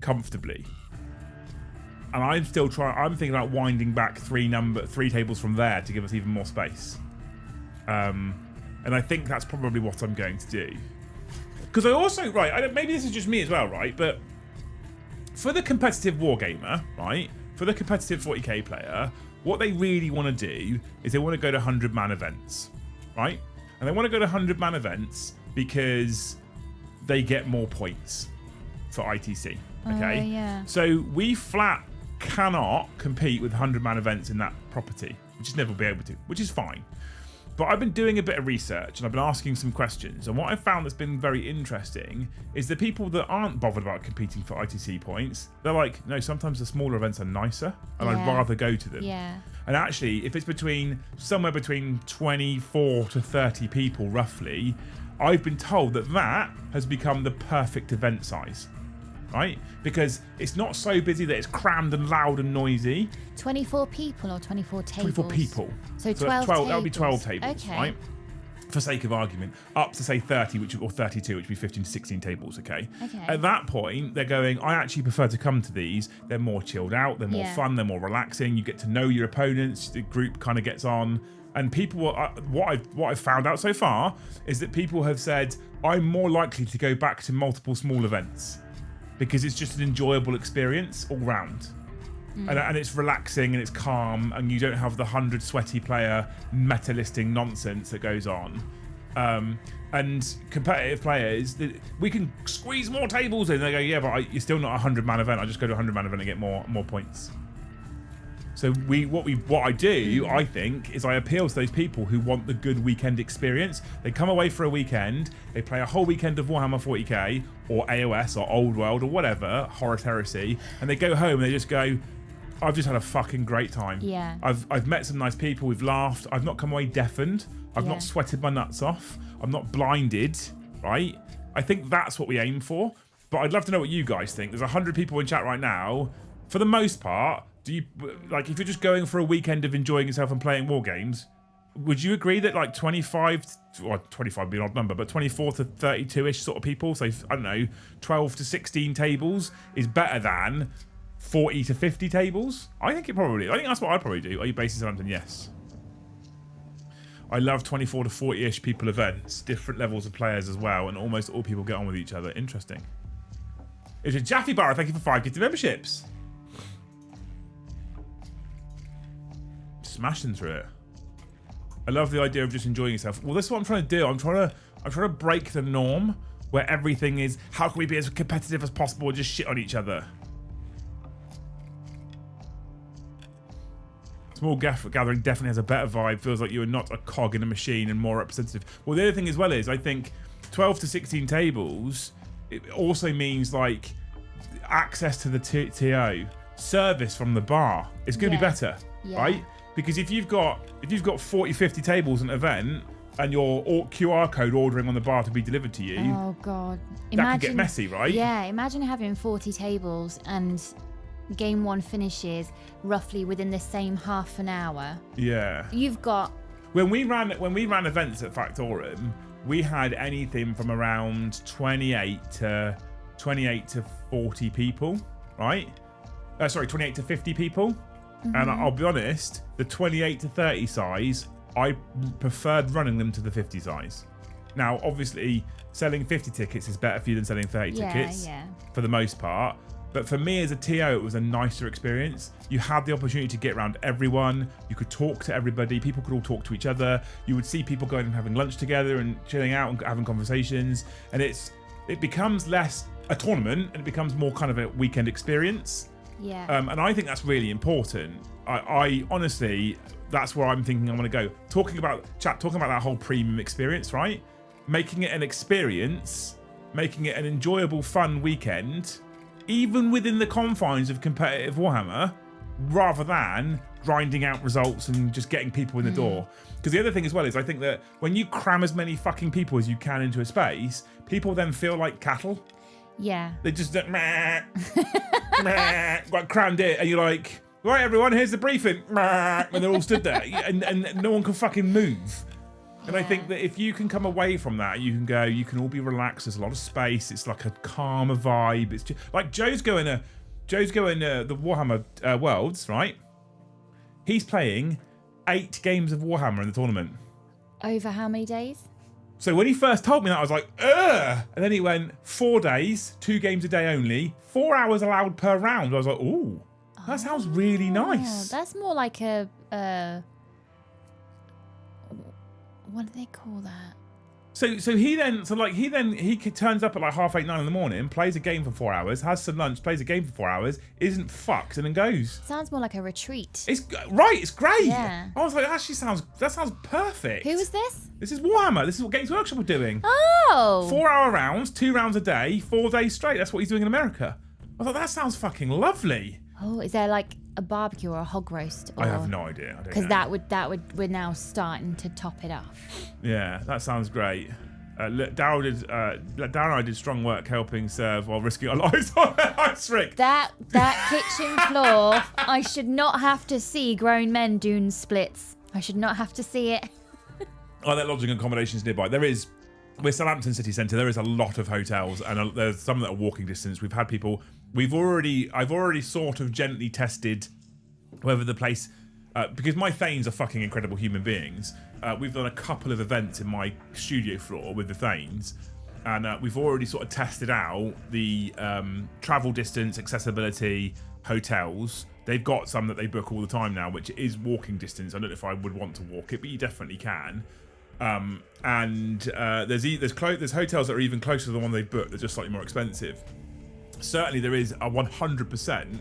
comfortably. And I'm still trying. I'm thinking about winding back 3 tables from there to give us even more space. And I think that's probably what I'm going to do. Because I also maybe this is just me as well, right? But for the competitive wargamer, right? For the competitive 40k player. What they really want to do is they want to go to 100-man events, right? And they want to go to 100-man events because they get more points for ITC, okay? Yeah. So we flat cannot compete with 100-man events in that property. We just never be able to, which is fine. But I've been doing a bit of research and I've been asking some questions. And what I've found that's been very interesting is the people that aren't bothered about competing for ITC points, they're like, no, sometimes the smaller events are nicer and I'd rather go to them. Yeah. And actually, if it's somewhere between 24 to 30 people roughly, I've been told that has become the perfect event size. Right? Because it's not so busy that it's crammed and loud and noisy. 24 people or 24 tables? 24 people. So 12 tables. That would be 12 tables, okay. Right? For sake of argument. Up to say 30 or 32, which would be 15 to 16 tables, okay? At that point, they're going, I actually prefer to come to these. They're more chilled out, they're more fun, they're more relaxing. You get to know your opponents, the group kind of gets on. And people, what I've found out so far is that people have said, I'm more likely to go back to multiple small events. Because it's just an enjoyable experience all round. And it's relaxing and it's calm and you don't have the 100 sweaty player meta listing nonsense that goes on. And competitive players, we can squeeze more tables in. They go, yeah, but you're still not a 100-man event. I just go to a 100-man event and get more points. So what I do, I think, is I appeal to those people who want the good weekend experience. They come away for a weekend, they play a whole weekend of Warhammer 40k or AOS or Old World or whatever, Horror Heresy, and they go home and they just go, I've just had a fucking great time. Yeah. I've met some nice people, we've laughed, I've not come away deafened, I've not sweated my nuts off, I'm not blinded, right? I think that's what we aim for. But I'd love to know what you guys think. There's 100 people in chat right now. For the most part, do you, like, if you're just going for a weekend of enjoying yourself and playing war games, would you agree that like 25 would be an odd number, but 24 to 32-ish sort of people, so I don't know, 12 to 16 tables is better than 40 to 50 tables? I think that's what I'd probably do. Are you basing Southampton? Yes. I love 24 to 40-ish people events, different levels of players as well, and almost all people get on with each other. Interesting. It's a Jaffe Barra, thank you for 5 gifted memberships. smashing through it. I love the idea of just enjoying yourself. Well, this is what I'm trying to do. I'm trying to break the norm where everything is, how can we be as competitive as possible and just shit on each other? Small gathering definitely has a better vibe. Feels like you are not a cog in a machine and more representative. Well, the other thing as well is, I think 12 to 16 tables, it also means like access to the TO, service from the bar. It's going to be better, right? Because if you've got 40, 50 tables at an event and your QR code ordering on the bar to be delivered to you, oh god, that could get messy, right? Yeah, imagine having 40 tables and game one finishes roughly within the same half an hour. Yeah. You've got when we ran events at Factorum, we had anything from around 28 to 40 people, right? Sorry, 28 to 50 people. And I'll be honest, the 28 to 30 size, I preferred running them to the 50 size. Now, obviously, selling 50 tickets is better for you than selling 30 tickets for the most part. But for me as a TO, it was a nicer experience. You had the opportunity to get around everyone. You could talk to everybody. People could all talk to each other. You would see people going and having lunch together and chilling out and having conversations. And it becomes less a tournament and it becomes more kind of a weekend experience. Yeah. And I think that's really important. I honestly, that's where I'm thinking I'm going to go. Talking about that whole premium experience, right? Making it an experience, making it an enjoyable, fun weekend, even within the confines of competitive Warhammer, rather than grinding out results and just getting people in the door. Because the other thing as well is I think that when you cram as many fucking people as you can into a space, people then feel like cattle. Yeah. They just got crammed in, and you're like, right, everyone, here's the briefing. And they're all stood there, and no one can fucking move. And I think that if you can come away from that, you can go, you can all be relaxed. There's a lot of space. It's like a calmer vibe. It's just, like Joe's going the Warhammer Worlds, right? He's playing 8 games of Warhammer in the tournament. Over how many days? So when he first told me that, I was like, ugh. And then he went 4 days, 2 games a day only, 4 hours allowed per round. I was like, ooh, that sounds really nice. That's more like a, what do they call that? So he turns up at like 8:30, 9 in the morning, plays a game for 4 hours, has some lunch, plays a game for 4 hours, isn't fucked, and then goes. Sounds more like a retreat. It's right. It's great. Yeah. I was like, that sounds perfect. Who was this? This is Warhammer. This is what Games Workshop are doing. Oh. 4 hour rounds, 2 rounds a day, 4 days straight. That's what he's doing in America. I thought that sounds fucking lovely. Oh, is there like a barbecue or a hog roast? Or... I have no idea. Because that would we're now starting to top it off. Yeah, that sounds great. Darryl and I did strong work helping serve while risking our lives on an ice rink. That kitchen floor, I should not have to see grown men doing splits. I should not have to see it. Oh, there are lodging accommodations nearby. We're Southampton city centre. There is a lot of hotels, and there's some that are walking distance. We've had people. I've already sort of gently tested whether the place, because my Thanes are fucking incredible human beings. We've done a couple of events in my studio floor with the Thanes, and we've already sort of tested out the travel distance, accessibility, hotels. They've got some that they book all the time now, which is walking distance. I don't know if I would want to walk it, but you definitely can. And there's hotels that are even closer to the one they've booked. They're just slightly more expensive. Certainly, there is a 100%.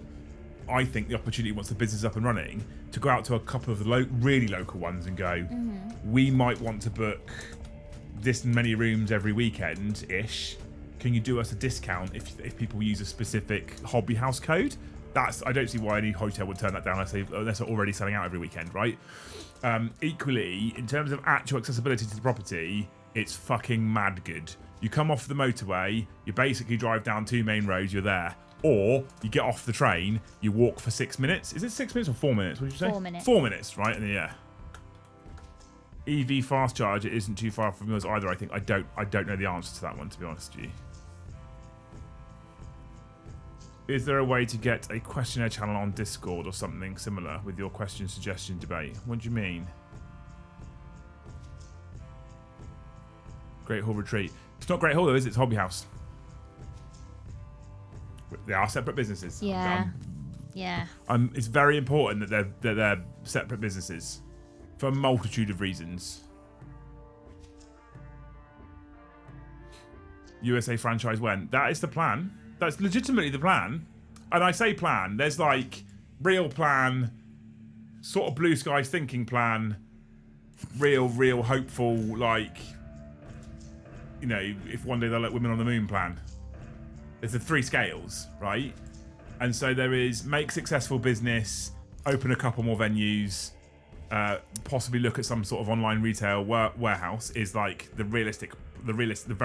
I think the opportunity, once the business is up and running, to go out to a couple of the really local ones and go, we might want to book this many rooms every weekend-ish. Can you do us a discount if people use a specific hobby house code? I don't see why any hotel would turn that down unless they're already selling out every weekend, right? Equally, in terms of actual accessibility to the property, it's fucking mad good. You come off the motorway, you basically drive down 2 main roads, you're there. Or you get off the train, you walk for 6 minutes. Is it 6 minutes or 4 minutes? What did you say? 4 minutes. 4 minutes, right? And yeah. EV fast charge, it isn't too far from yours either, I think. I don't know the answer to that one, to be honest with you. Is there a way to get a questionnaire channel on Discord or something similar with your question suggestion debate? What do you mean? Great Hall Retreat. It's not Great Hall though, is it? It's Hobby House. They are separate businesses. Yeah. Yeah. It's very important that they're separate businesses for a multitude of reasons. USA franchise when? That is the plan. That's legitimately the plan. And I say plan. There's like real plan, sort of blue skies thinking plan, real hopeful, like, you know, if one day they'll let women on the moon plan. There's the 3 scales, right? And so there is make successful business, open a couple more venues, possibly look at some sort of online retail warehouse is like the very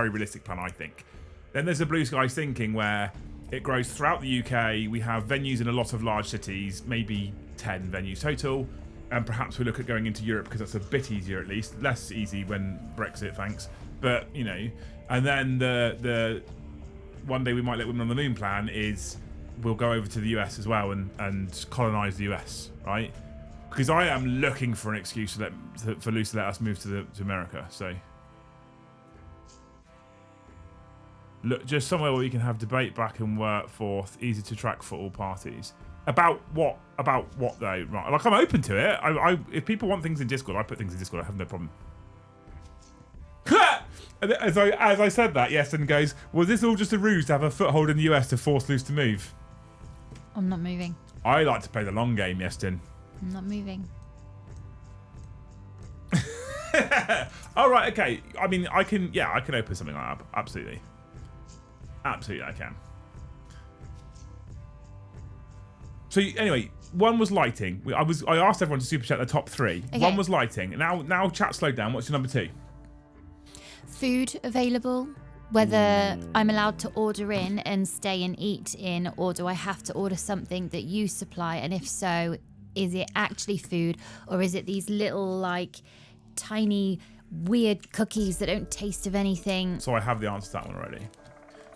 realistic plan, I think. Then there's the blue skies thinking where it grows throughout the UK. We have venues in a lot of large cities, maybe 10 venues total. And perhaps we look at going into Europe because that's a bit easier, at least. Less easy when Brexit, thanks. But, you know, and then the one day we might let women on the moon plan is we'll go over to the US as well and colonize the US, right? Because I am looking for an excuse for Lucy to let us move to America. So look, just somewhere where we can have debate back and forth, easy to track for all parties. About what though? Right, like I'm open to it. I if people want things in Discord, I put things in Discord. I have no problem. As I said that, Yeston goes, was this all just a ruse to have a foothold in the US to force Luce to move? I'm not moving. I like to play the long game, Yeston. I'm not moving. Oh, right, okay. I mean, I can open something like that. Absolutely. Absolutely, I can. So anyway, one was lighting. I asked everyone to super chat the top 3. Okay. One was lighting. Now chat slowed down. What's your number 2? Food available, whether I'm allowed to order in and stay and eat in, or do I have to order something that you supply? And if so, is it actually food, or is it these little like tiny weird cookies that don't taste of anything? So I have the answer to that one already.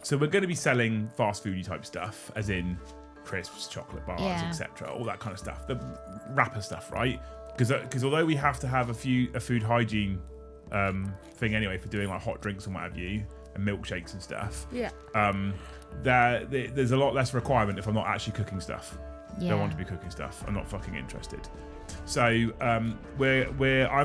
So we're going to be selling fast foody type stuff, as in crisps, chocolate bars, etc., all that kind of stuff, the wrapper stuff, right? Because although we have to have a food hygiene thing anyway for doing like hot drinks and what have you, and milkshakes and stuff. Yeah. There's a lot less requirement if I'm not actually cooking stuff. Yeah. Don't want to be cooking stuff. I'm not fucking interested. So I'm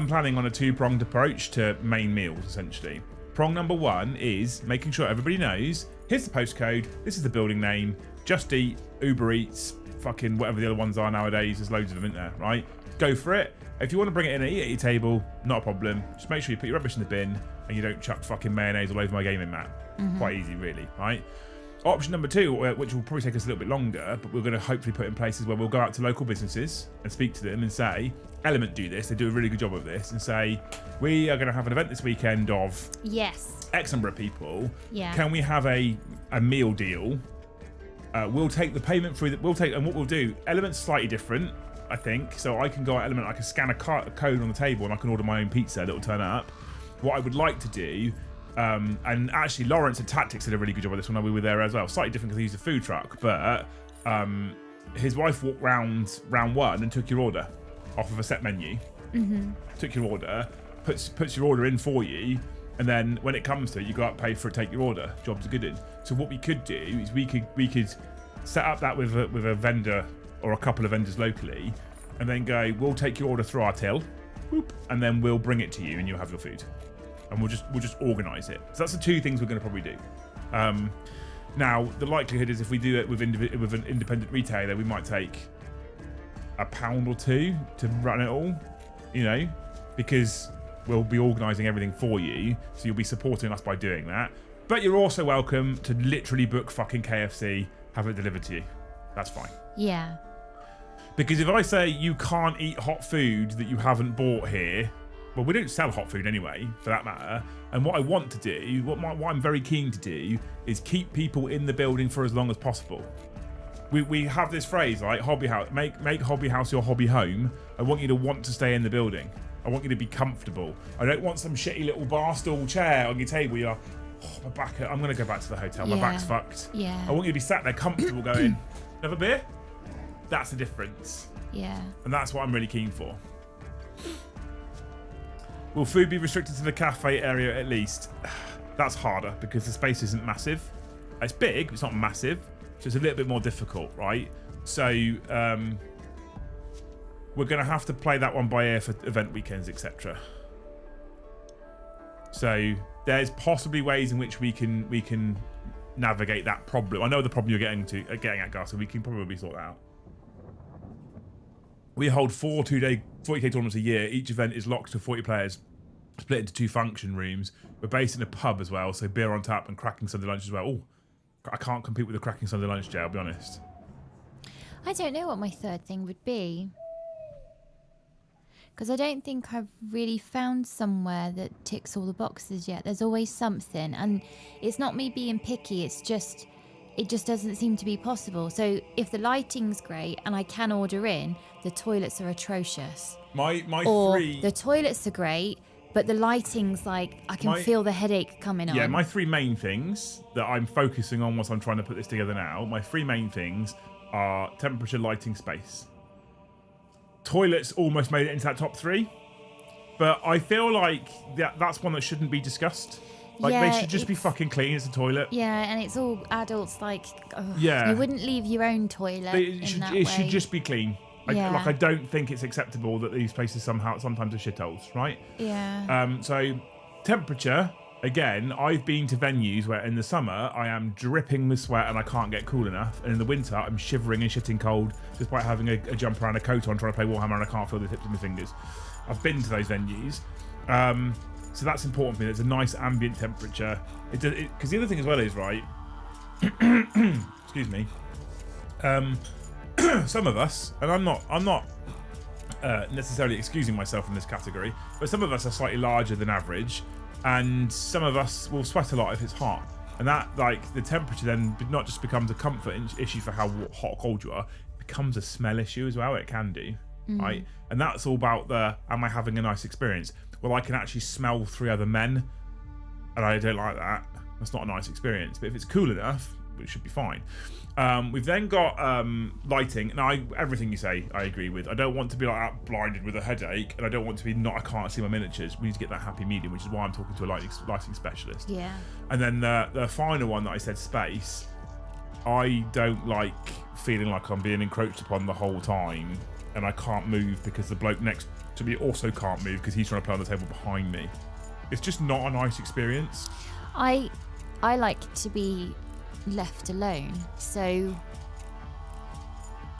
planning on a 2-pronged approach to main meals essentially. Prong number 1 is making sure everybody knows. Here's the postcode. This is the building name. Just Eat, Uber Eats, fucking whatever the other ones are nowadays. There's loads of them, isn't there? Right? Go for it. If you want to bring it in and eat at your table, not a problem. Just make sure you put your rubbish in the bin and you don't chuck fucking mayonnaise all over my gaming mat. Mm-hmm. Quite easy, really, right? Option number 2, which will probably take us a little bit longer, but we're going to hopefully put in places where we'll go out to local businesses and speak to them and say, Element do this, they do a really good job of this, and say, we are going to have an event this weekend of X number of people. Yeah. Can we have a meal deal? We'll take the payment through, and what we'll do, Element's slightly different, I think. So I can go at Element, I can scan a code on the table and I can order my own pizza that'll turn up. What I would like to do, and actually Lawrence and Tactics did a really good job of this when we were there as well. Slightly different because he used a food truck, but his wife walked round 1 and took your order off of a set menu. Mm-hmm. Took your order, puts your order in for you, and then when it comes to it, you go up, pay for it, take your order. Job's a good one. So what we could do is we could set up that with a vendor or a couple of vendors locally, and then go, we'll take your order through our till, whoop, and then we'll bring it to you and you'll have your food. And we'll just organise it. So that's the 2 things we're going to probably do. Now, the likelihood is if we do it with an independent retailer, we might take £1 or 2 to run it all, you know, because we'll be organising everything for you, so you'll be supporting us by doing that. But you're also welcome to literally book fucking KFC, have it delivered to you. That's fine. Yeah. Because if I say you can't eat hot food that you haven't bought here, well, we don't sell hot food anyway, for that matter. And what I want to do, what I'm very keen to do, is keep people in the building for as long as possible. We have this phrase, like hobby house, make hobby house your hobby home. I want you to want to stay in the building. I want you to be comfortable. I don't want some shitty little bar stool chair on your table. You're, my back. I'm gonna go back to the hotel. My back's fucked. Yeah. I want you to be sat there comfortable, going, "Have a beer." That's the difference. Yeah. And that's what I'm really keen for. Will food be restricted to the cafe area at least? That's harder because the space isn't massive. It's big, it's not massive, so it's a little bit more difficult, right? So we're going to have to play that one by ear for event weekends, etc. So there's possibly ways in which we can navigate that problem. I know the problem you're getting at, Gus, so we can probably sort that out. We hold 4 2-day 40k tournaments a year. Each event is locked to 40 players, split into 2 function rooms. We're based in a pub as well, so beer on tap and cracking Sunday lunch as well. Oh, I can't compete with the cracking Sunday lunch, Jay, I'll be honest. I don't know what my third thing would be. Because I don't think I've really found somewhere that ticks all the boxes yet. There's always something. And it's not me being picky, it just doesn't seem to be possible. So if the lighting's great and I can order in, the toilets are atrocious. The toilets are great, but the lighting's like, I can feel the headache coming on. Yeah, my 3 main things that I'm focusing on once I'm trying to put this together now, my 3 main things are temperature, lighting, space. Toilets almost made it into that top 3, but I feel like that's one that shouldn't be discussed. Like, they should just be fucking clean. It's a toilet. Yeah, and it's all adults. Like, yeah, you wouldn't leave your own toilet. It should just be clean. I don't think it's acceptable that these places sometimes are shitholes, right? Yeah. So temperature. Again, I've been to venues where in the summer I am dripping with sweat and I can't get cool enough, and in the winter I'm shivering and shitting cold just by having a jumper and a coat on trying to play Warhammer, and I can't feel the tips of my fingers. I've been to those venues, so that's important for me. It's a nice ambient temperature. Because the other thing as well is, right, excuse me, some of us, and I'm not necessarily excusing myself in this category, but some of us are slightly larger than average. And some of us will sweat a lot if it's hot. And that, like, the temperature then not just becomes a comfort issue for how hot or cold you are, it becomes a smell issue as well. It can do, right? And that's all about am I having a nice experience? Well, I can actually smell 3 other men, and I don't like that. That's not a nice experience. But if it's cool enough, it should be fine. We've then got lighting. Now, everything you say, I agree with. I don't want to be like that blinded with a headache, and I don't want to be I can't see my miniatures. We need to get that happy medium, which is why I'm talking to a lighting specialist. Yeah. And then the final one that I said, space. I don't like feeling like I'm being encroached upon the whole time, and I can't move because the bloke next to me also can't move because he's trying to play on the table behind me. It's just not a nice experience. I like to be left alone, so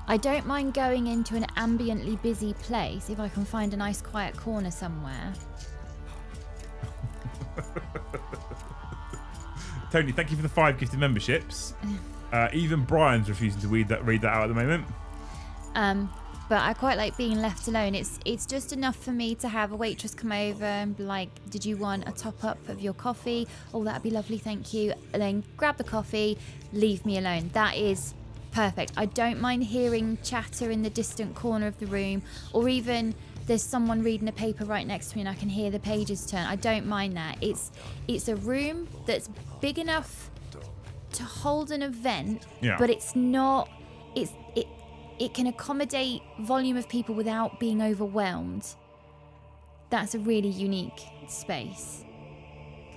I don't mind going into an ambiently busy place if I can find a nice quiet corner somewhere. Tony, thank you for the 5 gifted memberships. Even Brian's refusing to read that out at the moment. But I quite like being left alone. It's just enough for me to have a waitress come over and be like, did you want a top up of your coffee? Oh, that'd be lovely, thank you. And then grab the coffee, leave me alone. That is perfect. I don't mind hearing chatter in the distant corner of the room, or even there's someone reading a paper right next to me and I can hear the pages turn. I don't mind that. It's a room that's big enough to hold an event, but it's not. It can accommodate volume of people without being overwhelmed. That's a really unique space.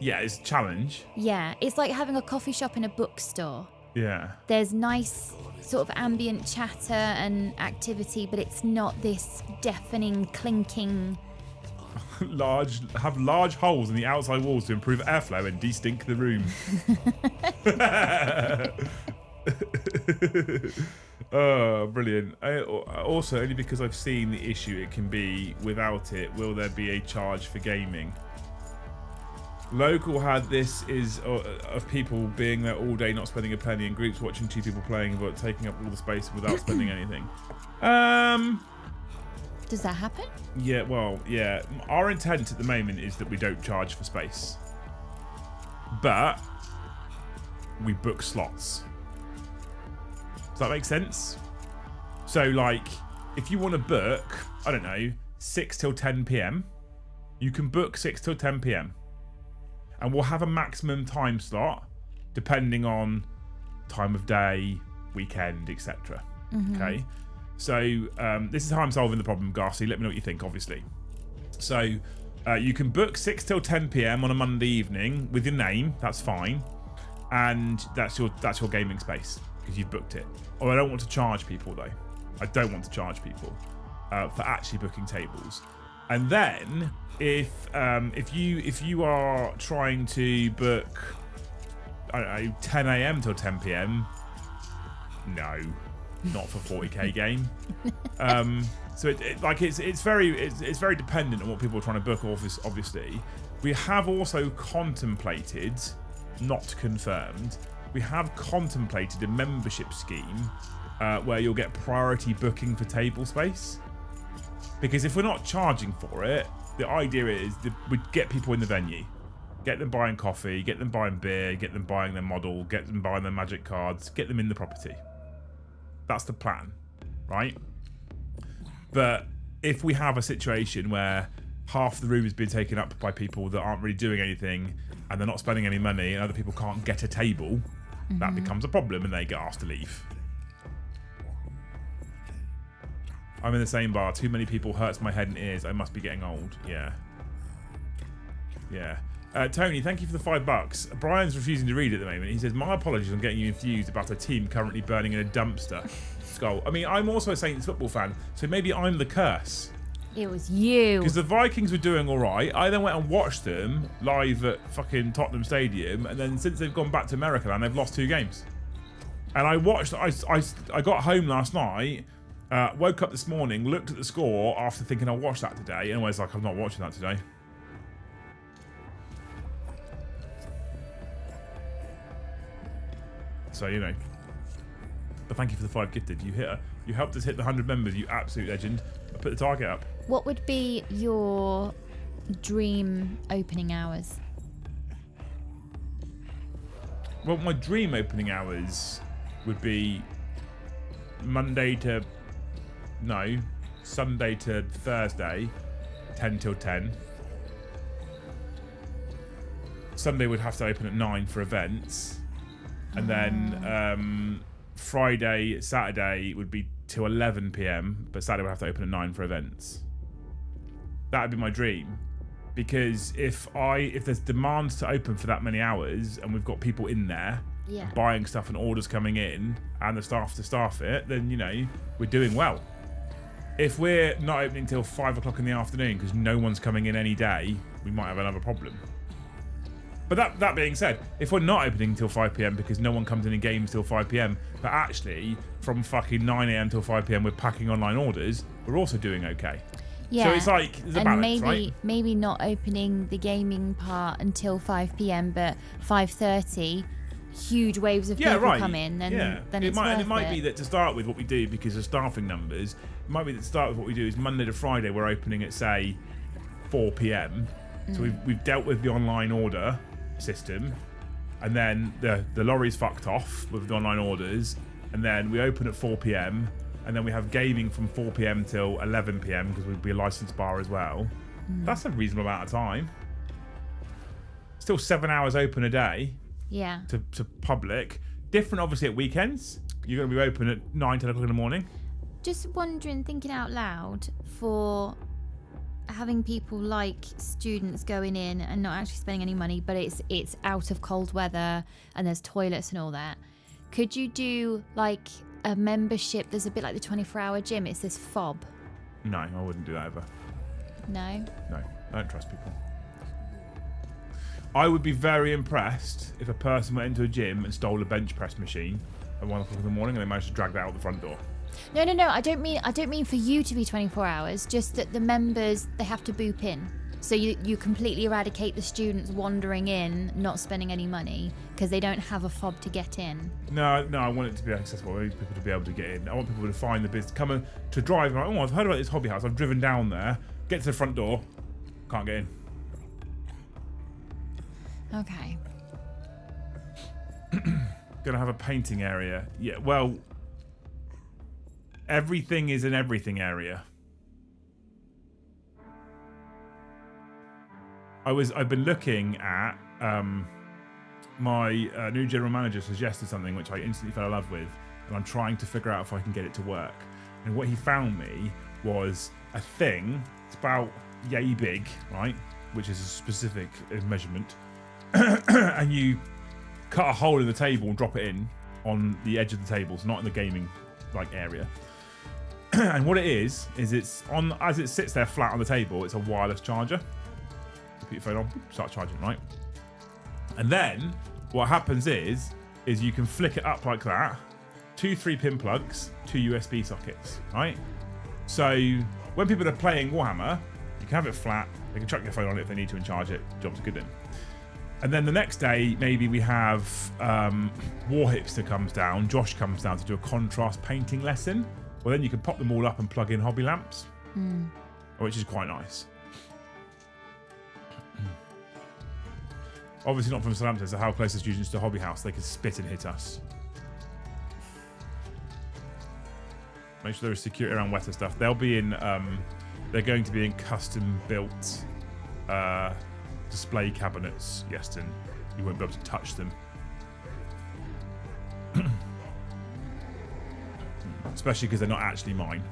Yeah, it's a challenge. Yeah, it's like having a coffee shop in a bookstore. Yeah. There's nice sort of ambient chatter and activity, but it's not this deafening, clinking. Have large holes in the outside walls to improve airflow and de-stink the room. Oh, brilliant. Also, only because I've seen the issue it can be without it, will there be a charge for gaming? Local had this of people being there all day, not spending a penny, in groups watching 2 people playing, but taking up all the space without spending anything. Does that happen? Yeah, well, yeah. Our intent at the moment is that we don't charge for space. But we book slots. Does that make sense? So, like, if you want to book, I don't know, 6 till 10 p.m, you can book 6 till 10 p.m. And we'll have a maximum time slot depending on time of day, weekend, etc. Okay? So, this is how I'm solving the problem, Garcy. Let me know what you think, obviously. So, you can book 6 till 10 p.m. on a Monday evening with your name. That's fine. And that's your gaming space. because you've booked it. Or I don't want to charge people though. I don't want to charge people for actually booking tables. And then if you are trying to book, I don't know, 10 a.m. till 10 p.m. No, not for 40k game. So it's very dependent on what people are trying to book. Obviously, we have also contemplated, not confirmed, we have contemplated a membership scheme where you'll get priority booking for table space. Because if we're not charging for it, the idea is that we'd get people in the venue. Get them buying coffee, get them buying beer, get them buying their model, get them buying their magic cards, get them in the property. That's the plan, right? But if we have a situation where half the room has been taken up by people that aren't really doing anything and they're not spending any money and other people can't get a table, that becomes a problem and they get asked to leave. I'm in the same bar. Too many people hurts my head and ears. I must be getting old. Yeah. Tony, thank you for the $5. Brian's refusing to read at the moment. He says, my apologies on getting you infused about a team currently burning in a dumpster. Skull. I mean, I'm also a Saints football fan, so maybe I'm the curse. It was you. Because the Vikings were doing all right. I then went and watched them live at fucking Tottenham Stadium, and then since they've gone back to America, and they've lost 2 games. And I watched. I got home last night. Woke up this morning, looked at the score after thinking I'll watch that today, and I was like, I'm not watching that today. So, you know. But thank you for the 5 gifted. You helped us hit the 100 members, you absolute legend. I put the target up. What would be your dream opening hours? Well, my dream opening hours would be Sunday to Thursday, 10 till 10. Sunday would have to open at 9 for events. And then Friday, Saturday would be till 11 p.m, but Saturday would have to open at 9 for events. That would be my dream. Because if there's demands to open for that many hours and we've got people in there buying stuff and orders coming in and the staff to staff it, then, you know, we're doing well. If we're not opening till 5 o'clock in the afternoon because no one's coming in any day, we might have another problem. But that being said, if we're not opening till 5 p.m. because no one comes in and games till 5 p.m, but actually from fucking 9 a.m. till 5 p.m. we're packing online orders, we're also doing okay. Yeah. So it's like, there's a balance, right? Maybe not opening the gaming part until 5 p.m, but 5:30, huge waves of people come in, then it's worth it. It might be that to start with what we do, because of staffing numbers, it might be that to start with what we do is Monday to Friday we're opening at, say, 4 p.m. So we've dealt with the online order system, and then the lorry's fucked off with the online orders, and then we open at 4 p.m, and then we have gaming from 4 p.m. till 11 p.m. because we'd be a licensed bar as well. That's a reasonable amount of time. Still 7 hours open a day. Yeah. To public. Different, obviously, at weekends. You're going to be open at 9, 10 o'clock in the morning. Just wondering, thinking out loud, for having people like students going in and not actually spending any money, but it's out of cold weather and there's toilets and all that. Could you do like a membership? There's a bit like the 24-hour gym. It's this fob. No, I wouldn't do that ever. No? No, I don't trust people. I would be very impressed if a person went into a gym and stole a bench press machine at 1 o'clock in the morning and they managed to drag that out the front door. No. I don't mean for you to be 24 hours. Just that the members, they have to boop in. So you completely eradicate the students wandering in, not spending any money because they don't have a fob to get in. No, I want it to be accessible. I want people to be able to get in. I want people to find the business, come to drive. Like, oh, I've heard about this hobby house. I've driven down there, get to the front door, can't get in. Okay. Gonna have a painting area. Yeah, well, everything is an everything area. I've been looking at my new general manager suggested something which I instantly fell in love with, and I'm trying to figure out if I can get it to work. And what he found me was a thing. It's about yay big, right? Which is a specific measurement. And you cut a hole in the table and drop it in on the edge of the tables, not in the gaming like area. And what it is it's on, as it sits there flat on the table, it's a wireless charger. You put your phone on, start charging, right? And then what happens is you can flick it up like that, 2 3-pin plugs, 2 USB sockets, right? So when people are playing Warhammer, you can have it flat, they can chuck their phone on it if they need to and charge it, job's good then. And then the next day, maybe we have War Hipster comes down, Josh comes down to do a contrast painting lesson. Well, then you can pop them all up and plug in hobby lamps, which is quite nice. Obviously not from Southampton, so how close are students to Hobby House? They can spit and hit us. Make sure there is security around wetter stuff. They'll be in, they're going to be in custom built display cabinets, Yeston. You won't be able to touch them. Especially because they're not actually mine.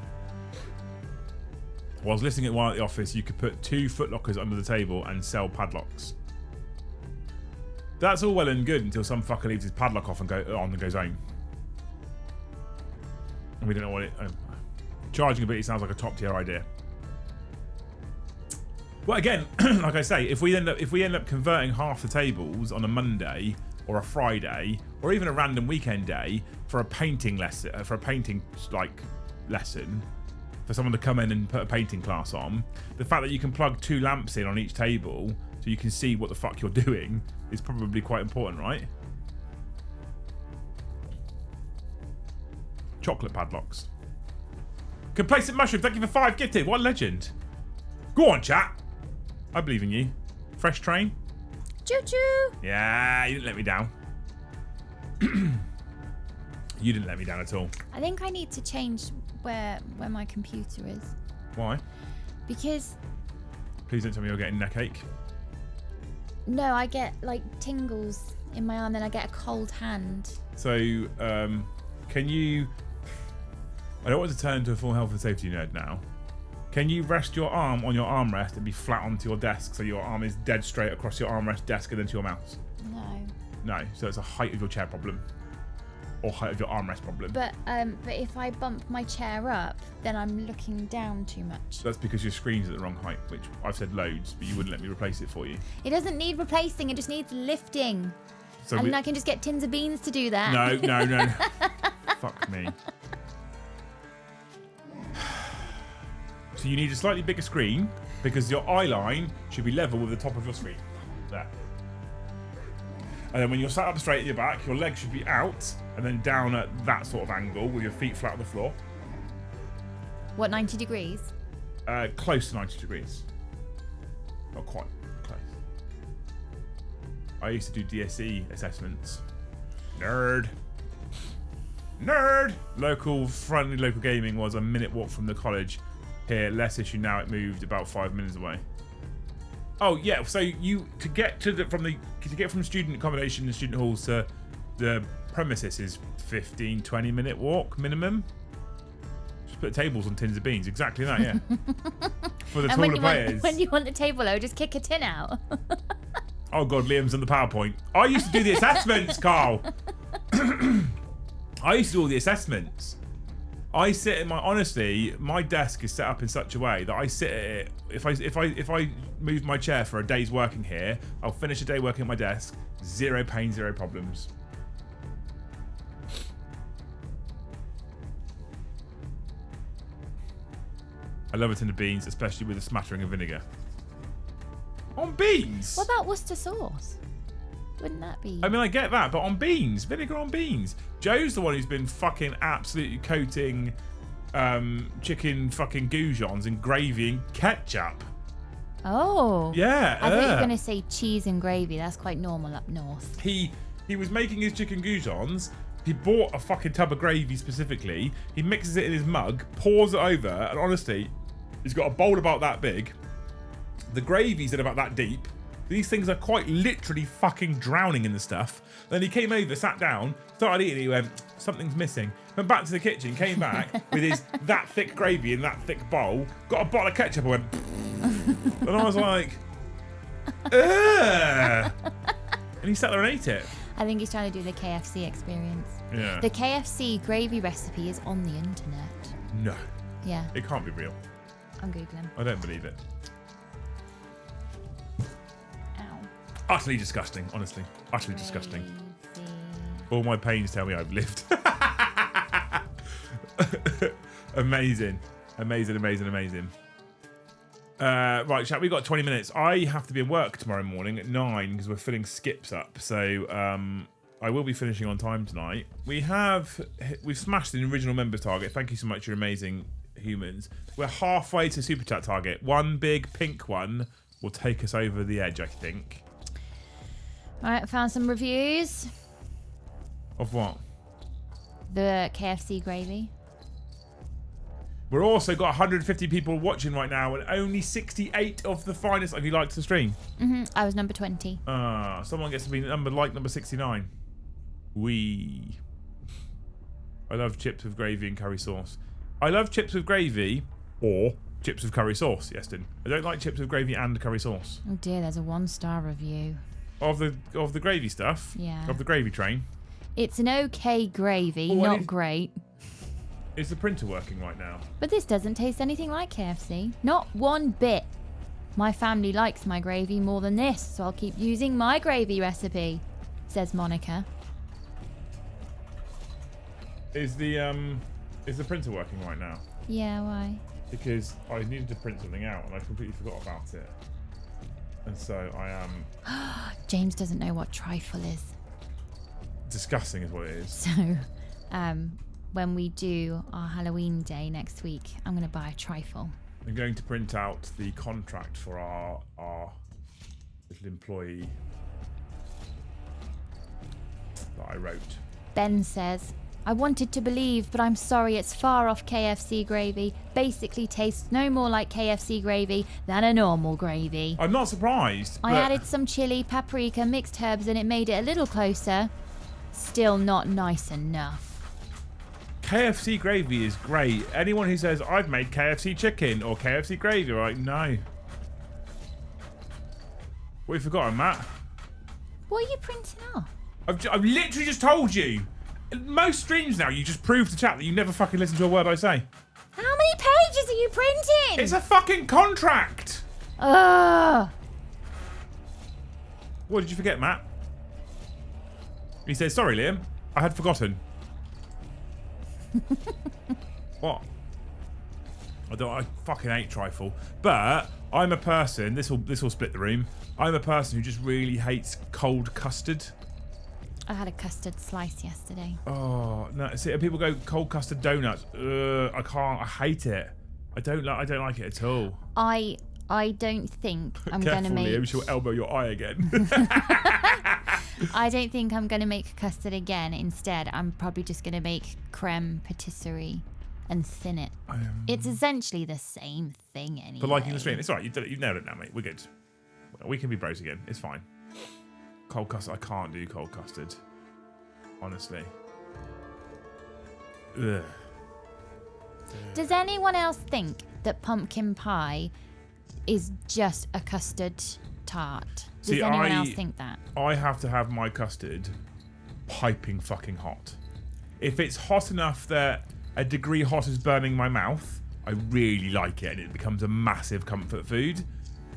While I was listening at one at the office, you could put 2 footlockers under the table and sell padlocks. That's all well and good until some fucker leaves his padlock off and goes home. And we don't know what it... charging ability sounds like a top tier idea. Well, again, like I say, if we end up converting half the tables on a Monday or a Friday or even a random weekend day for a painting lesson, lesson, for someone to come in and put a painting class on, the fact that you can plug 2 lamps in on each table so you can see what the fuck you're doing is probably quite important, right? Chocolate padlocks. Complacent Mushroom, thank you for 5 gifted. What a legend. Go on, chat. I believe in you. Fresh train. Choo-choo. Yeah, you didn't let me down. You didn't let me down at all. I think I need to change where my computer is. Why? Because... Please don't tell me you're getting neck ache. No, I get like tingles in my arm, then I get a cold hand. So, can you... I don't want to turn into a full health and safety nerd now. Can you rest your arm on your armrest and be flat onto your desk so your arm is dead straight across your armrest desk and then to your mouse? No. No, so it's a height of your chair problem. Or height of your armrest problem. But if I bump my chair up, then I'm looking down too much. So that's because your screen's at the wrong height, which I've said loads, but you wouldn't let me replace it for you. It doesn't need replacing, it just needs lifting. So I can just get tins of beans to do that. No. Fuck me. So you need a slightly bigger screen because your eye line should be level with the top of your screen. There. And then when you're sat up straight at your back, your legs should be out and then down at that sort of angle with your feet flat on the floor. What, 90 degrees? Close to 90 degrees. Not quite close. I used to do DSE assessments. Nerd. Friendly local gaming was a minute walk from the college. Here, less issue now. It moved about 5 minutes away. Oh yeah, so to get from student accommodation and student halls to the premises is 15-20 minute walk minimum. Just put tables on tins of beans. Exactly that, yeah. For the taller players. When you want the table though, just kick a tin out. Oh god, Liam's on the PowerPoint. I used to do the assessments, Carl. I used to do all the assessments. I sit in my desk is set up in such a way that I sit at it. If I move my chair for a day's working here, I'll finish a day working at my desk. 0 pain, 0 problems. I love a tin of beans, especially with a smattering of vinegar. On beans? What about Worcester sauce? Wouldn't that be? I mean, I get that, but on beans, vinegar on beans. Joe's the one who's been fucking absolutely coating chicken fucking goujons in gravy and ketchup. Oh. Yeah. I thought you were going to say cheese and gravy. That's quite normal up north. He was making his chicken goujons. He bought a fucking tub of gravy specifically. He mixes it in his mug, pours it over, and honestly, he's got a bowl about that big. The gravy's in about that deep. These things are quite literally fucking drowning in the stuff. Then he came over, sat down, started eating. He went, something's missing. Went back to the kitchen, came back with his that thick gravy in that thick bowl, got a bottle of ketchup and went, and I was like, ugh. And he sat there and ate it. I think he's trying to do the KFC experience. Yeah. The KFC gravy recipe is on the internet. No. Yeah. It can't be real. I'm Googling. I don't believe it. Ow. Utterly disgusting, honestly. Utterly disgusting. All my pains tell me I've lived. Amazing. Amazing, amazing, amazing. Right, chat, we've got 20 minutes. I have to be at work tomorrow morning at 9 because we're filling skips up. So I will be finishing on time tonight. We've smashed the original members target. Thank you so much, you're amazing humans. We're halfway to Super Chat target. One big pink one will take us over the edge, I think. Right, I found some reviews. Of what? The KFC gravy. We're also got 150 people watching right now and only 68 of the finest. Have you liked the stream? I was number 20. Someone gets to be number 69. I love chips with gravy and curry sauce. I love chips with gravy or chips with curry sauce, Yeston. I don't like chips with gravy and curry sauce. Oh dear, there's a 1-star review. Of the gravy stuff? Yeah. Of the gravy train? It's an okay gravy, not great. Is the printer working right now? But this doesn't taste anything like KFC. Not one bit. My family likes my gravy more than this, so I'll keep using my gravy recipe, says Monica. Is the printer working right now? Yeah, why? Because I needed to print something out and I completely forgot about it. And so I am... James doesn't know what trifle is. Disgusting is what it is. So, when we do our Halloween day next week, I'm going to buy a trifle. I'm going to print out the contract for our little employee that I wrote. Ben says, I wanted to believe, but I'm sorry, it's far off KFC gravy. Basically tastes no more like KFC gravy than a normal gravy. I'm not surprised. I added some chili, paprika, mixed herbs, and it made it a little closer. Still not nice enough. KFC gravy is great. Anyone who says, I've made KFC chicken or KFC gravy, are like, no. What have you forgotten, Matt? What are you printing off? I've literally just told you. In most streams now, you just prove to chat that you never fucking listen to a word I say. How many pages are you printing? It's a fucking contract. Ugh. What did you forget, Matt? He says, sorry, Liam. I had forgotten. What? I fucking hate trifle. But I'm a person, this will split the room. I'm a person who just really hates cold custard. I had a custard slice yesterday. Oh no! See, people go cold custard donuts. I can't. I hate it. I don't like it at all. I don't think I'm gonna make. Liam, she'll elbow your eye again. I don't think I'm gonna make custard again. Instead, I'm probably just gonna make creme patisserie and thin it. It's essentially the same thing anyway. For liking the stream, it's alright. You've nailed it now, mate. We're good. We can be bros again. It's fine. Cold custard. I can't do cold custard. Honestly. Ugh. Does anyone else think that pumpkin pie is just a custard tart? Does anyone else think that? I have to have my custard piping fucking hot. If it's hot enough that a degree hot is burning my mouth, I really like it and it becomes a massive comfort food.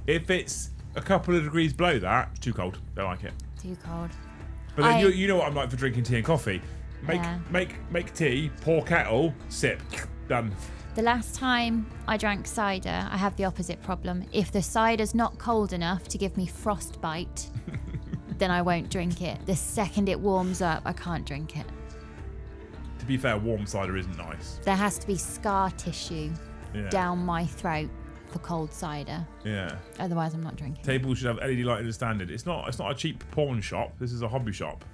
If it's a couple of degrees below that, it's too cold. Don't like it. Too cold. But then you know what I'm like for drinking tea and coffee. Make tea, pour kettle, sip, done. The last time I drank cider, I have the opposite problem. If the cider's not cold enough to give me frostbite, then I won't drink it. The second it warms up, I can't drink it. To be fair, warm cider isn't nice. There has to be scar tissue down my throat for cold cider. Yeah. Otherwise, I'm not drinking. Tables should have LED lighting as standard. It's not a cheap pawn shop. This is a hobby shop.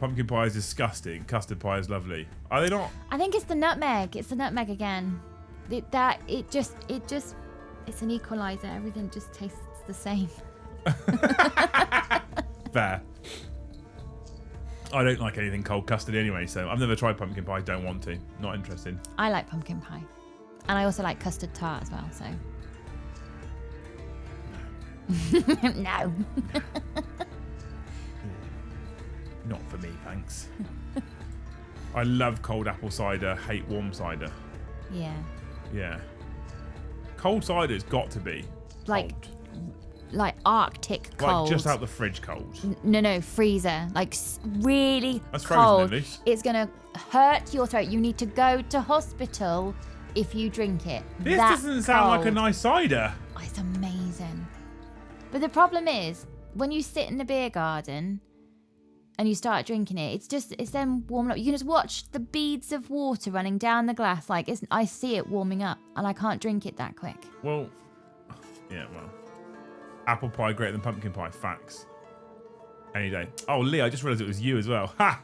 Pumpkin pie is disgusting. Custard pie is lovely. Are they not? I think it's the nutmeg. It's the nutmeg again. It's an equalizer. Everything just tastes the same. Fair. I don't like anything cold custard anyway, so I've never tried pumpkin pie. Don't want to. Not interested. I like pumpkin pie. And I also like custard tart as well, so. No. Not for me, thanks. I love cold apple cider, hate warm cider. Yeah. Yeah. Cold cider's got to be Like cold. Like Arctic cold. Like just out the fridge cold. No, freezer. Like really That's frozen cold. at least. It's gonna hurt your throat. You need to go to hospital if you drink it. This That doesn't sound like a cold. nice cider. Oh, it's amazing. But the problem is, when you sit in the beer garden and you start drinking it, it's then warming up. You can just watch the beads of water running down the glass. Like I see it warming up, and I can't drink it that quick. Well, yeah, well. Apple pie greater than pumpkin pie. Facts. Any day. Oh, Lee, I just realised it was you as well. Ha!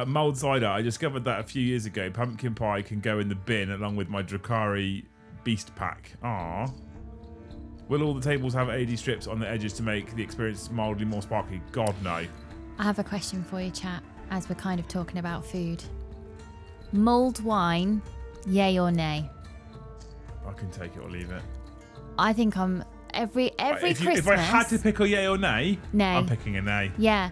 Mulled cider. I discovered that a few years ago. Pumpkin pie can go in the bin along with my Dracari Beast Pack. Aww. Will all the tables have AD strips on the edges to make the experience mildly more sparkly? God, no. I have a question for you, chat, as we're kind of talking about food. Mulled wine, yay or nay? I can take it or leave it. I think I'm every Christmas. If I had to pick a yay or nay, Nay. I'm picking a nay. Yeah.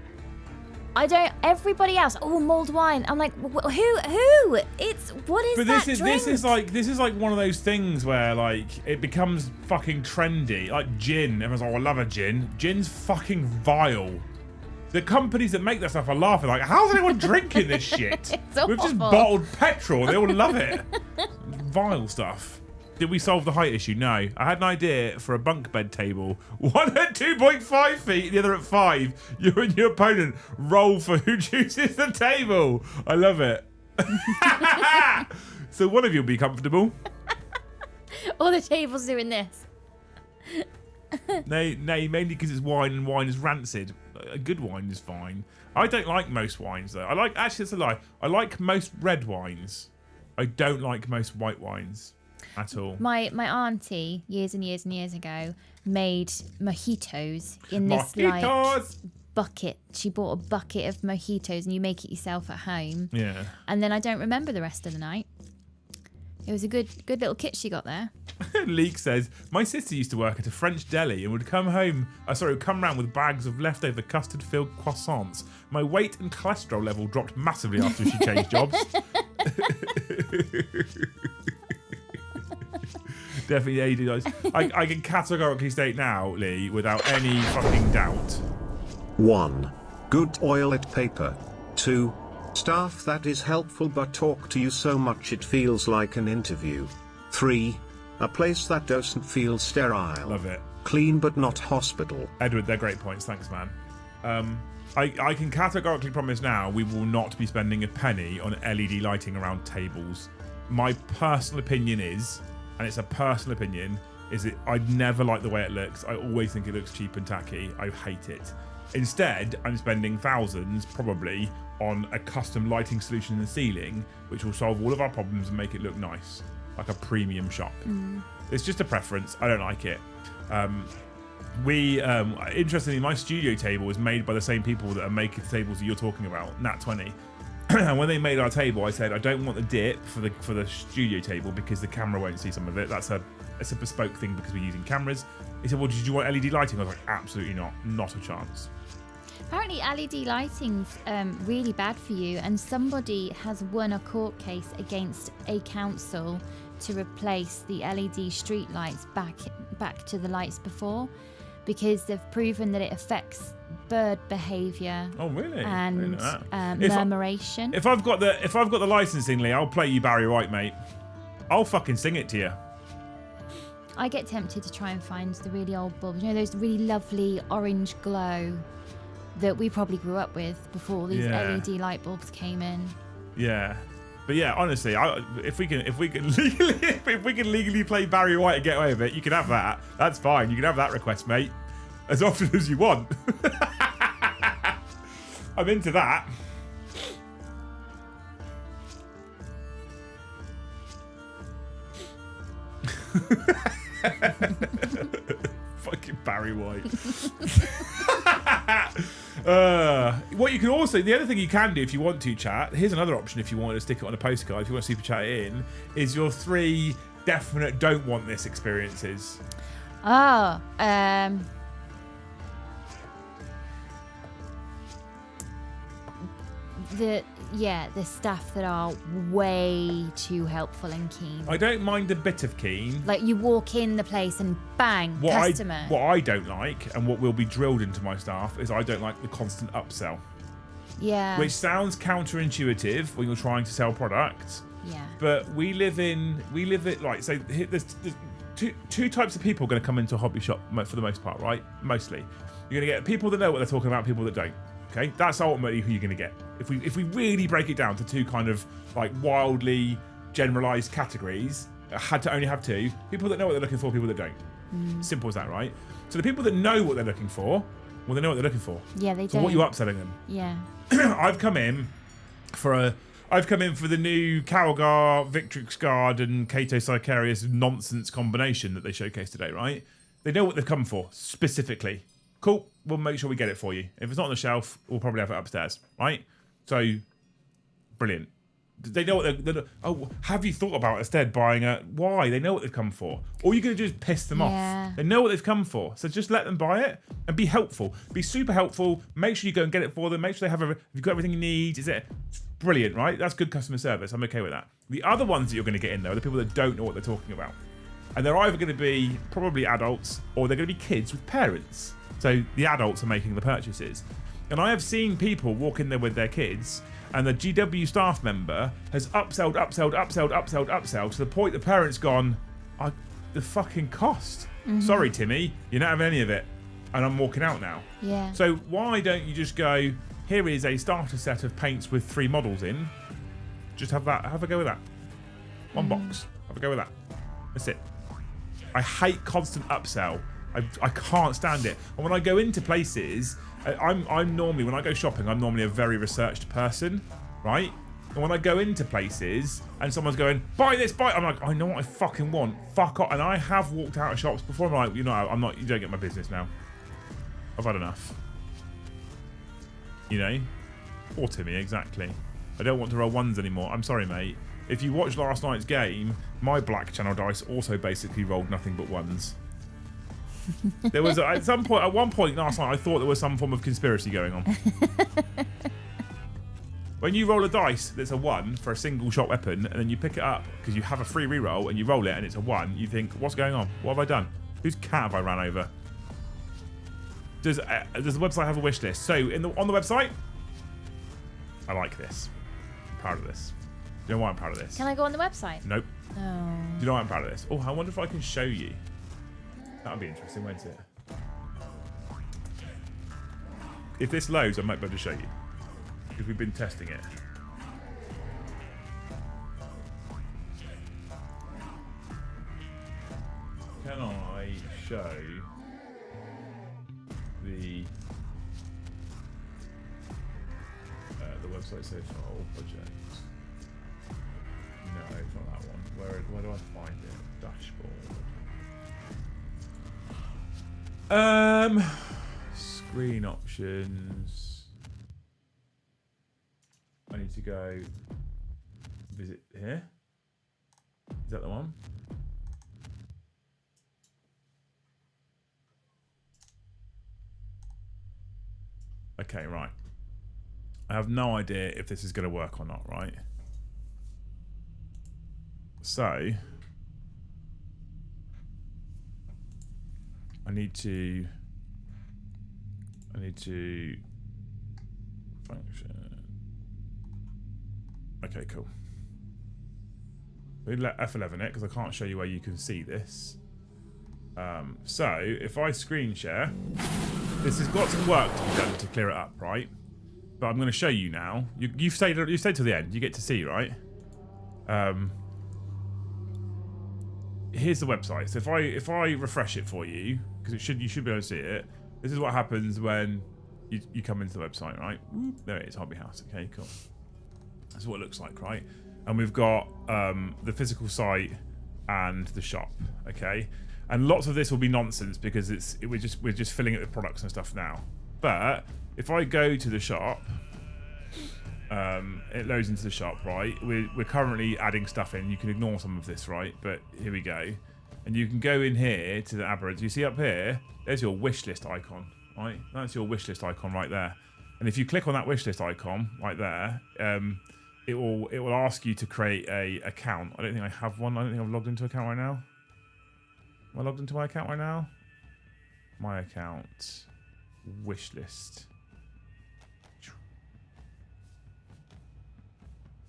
I don't. Everybody else. Oh, mulled wine. I'm like, who? It's what is But that this is like one of those things where like it becomes fucking trendy. Like gin. Everyone's like, oh, I love a gin. Gin's fucking vile. The companies that make that stuff are laughing like, how's anyone drinking this shit? It's We've just awful. bottled petrol and they all love it. Vile stuff. Did we solve the height issue? No. I had an idea for a bunk bed table. One at 2.5 feet, the other at 5. You and your opponent roll for who chooses the table. I love it. So one of you will be comfortable. All the tables doing this. Nay, mainly because it's wine and wine is rancid. A good wine is fine. I don't like most wines though. Actually, it's a lie. I like most red wines. I don't like most white wines at all. My auntie years and years and years ago made mojitos in this like bucket. She bought a bucket of mojitos and you make it yourself at home. Yeah. And then I don't remember the rest of the night. It was a good little kit she got there. Leek says, my sister used to work at a French deli and would come round with bags of leftover custard-filled croissants. My weight and cholesterol level dropped massively after she changed jobs. Definitely AD guys. I can categorically state now, Lee, without any fucking doubt. 1. Good toilet paper. 2. Staff that is helpful but talk to you so much it feels like an interview. 3. A place that doesn't feel sterile. Love it. Clean but not hospital. Edward, they're great points. Thanks, man. I can categorically promise now we will not be spending a penny on LED lighting around tables. My personal opinion is, and it's a personal opinion, is that I never like the way it looks. I always think it looks cheap and tacky. I hate it. Instead, I'm spending thousands, probably, on a custom lighting solution in the ceiling, which will solve all of our problems and make it look nice, like a premium shop. It's just a preference. I don't like it. Interestingly, my studio table is made by the same people that are making the tables that you're talking about, Nat 20. And when they made our table, I said I don't want the dip for the studio table because the camera won't see some of it. It's a bespoke thing because we're using cameras. He said, well, did you want LED lighting? I was like, absolutely not a chance. Apparently LED lighting's really bad for you, and somebody has won a court case against a council to replace the LED street lights back to the lights before, because they've proven that it affects bird behaviour. Oh really? And murmuration. If I've got the licensing, Lee, I'll play you Barry White, mate. I'll fucking sing it to you. I get tempted to try and find the really old bulbs. You know, those really lovely orange glow that we probably grew up with before these LED light bulbs came in. Yeah. But yeah, honestly, if we can legally play Barry White and get away with it, you can have that. That's fine. You can have that request, mate, as often as you want. I'm into that. Fucking Barry White. What you can also, the other thing you can do if you want to, chat, here's another option if you want to stick it on a postcard, if you want to super chat it in, is your 3 definite don't want this experiences. the staff that are way too helpful and keen. I don't mind a bit of keen. Like you walk in the place and bang, customer. What I don't like, and what will be drilled into my staff, is I don't like the constant upsell. Yeah. Which sounds counterintuitive when you're trying to sell products. Yeah. But we live it like, so there's two types of people going to come into a hobby shop for the most part, right? Mostly. You're going to get people that know what they're talking about, people that don't. Okay, that's ultimately who you're going to get. If we really break it down to two kind of like wildly generalized categories, I had to only have two: people that know what they're looking for, people that don't. Simple as that, right? So the people that know what they're looking for, well, they know what they're looking for. Yeah, they do. So what are you upselling them? Yeah. I've come in for the new Calgar, Victrix Guard, and Kato Sicarius nonsense combination that they showcased today, right? They know what they've come for specifically. Cool, we'll make sure we get it for you. If it's not on the shelf, we'll probably have it upstairs, right? So, brilliant. They know what they're oh, have you thought about instead buying a... Why? They know what they've come for. All you're going to do is piss them off. They know what they've come for. So just let them buy it and be helpful. Be super helpful. Make sure you go and get it for them. Make sure they have you've got everything you need. Is it brilliant, right? That's good customer service. I'm okay with that. The other ones that you're going to get in there are the people that don't know what they're talking about. And they're either going to be probably adults or they're going to be kids with parents. So the adults are making the purchases. And I have seen people walk in there with their kids and the GW staff member has upsold to the point the parents gone, the fucking cost. Sorry, Timmy, you're not having any of it. And I'm walking out now. Yeah. So why don't you just go, here is a starter set of paints with 3 models in. Just have a go with that. One box. Have a go with that. That's it. I hate constant upsell. I can't stand it. And when I go into places, I'm normally, when I go shopping, I'm normally a very researched person, right? And when I go into places and someone's going, buy this, I'm like, I know what I fucking want. Fuck off. And I have walked out of shops before. I'm like, you don't get my business now. I've had enough. You know? Or to me, exactly. I don't want to roll ones anymore. I'm sorry, mate. If you watched last night's game, my black channel dice also basically rolled nothing but ones. There was at one point last night, I thought there was some form of conspiracy going on. When you roll a dice that's a 1 for a single shot weapon, and then you pick it up because you have a free reroll and you roll it and it's a 1, you think, what's going on? What have I done? Whose cat have I ran over? Does the website have a wish list? So on the website, I like this. I'm proud of this. Do you know why I'm proud of this? Can I go on the website? Nope. Oh. Do you know why I'm proud of this? Oh, I wonder if I can show you. That'll be interesting, won't it? If this loads, I might be able to show you. Because we've been testing it. Can I show the website so far, all projects? No, it's not that one. Where do I find it? Dashboard. Screen options. I need to go visit here. Is that the one? Okay, right. I have no idea if this is going to work or not, right? So I need to function. Okay, cool. We let F11 it because I can't show you where you can see this. So if I screen share, this has got some work to be done to clear it up, right? But I'm going to show you now. You've stayed to the end. You get to see, right? Here's the website. So if I refresh it for you, because you should be able to see it. This is what happens when you come into the website, right? There it is, Hobby House. Okay, cool. That's what it looks like, right? And we've got the physical site and the shop. Okay, and lots of this will be nonsense because we're just filling it with products and stuff now. But if I go to the shop, it loads into the shop, right? We're currently adding stuff in. You can ignore some of this, right? But here we go. And you can go in here to the aberrants. You see up here, there's your wish list icon, right? That's your wish list icon right there. And if you click on that wish list icon right there, it will ask you to create a account. I don't think I have one. I don't think I've logged into an account right now. Am I logged into my account right now? My account, wish list.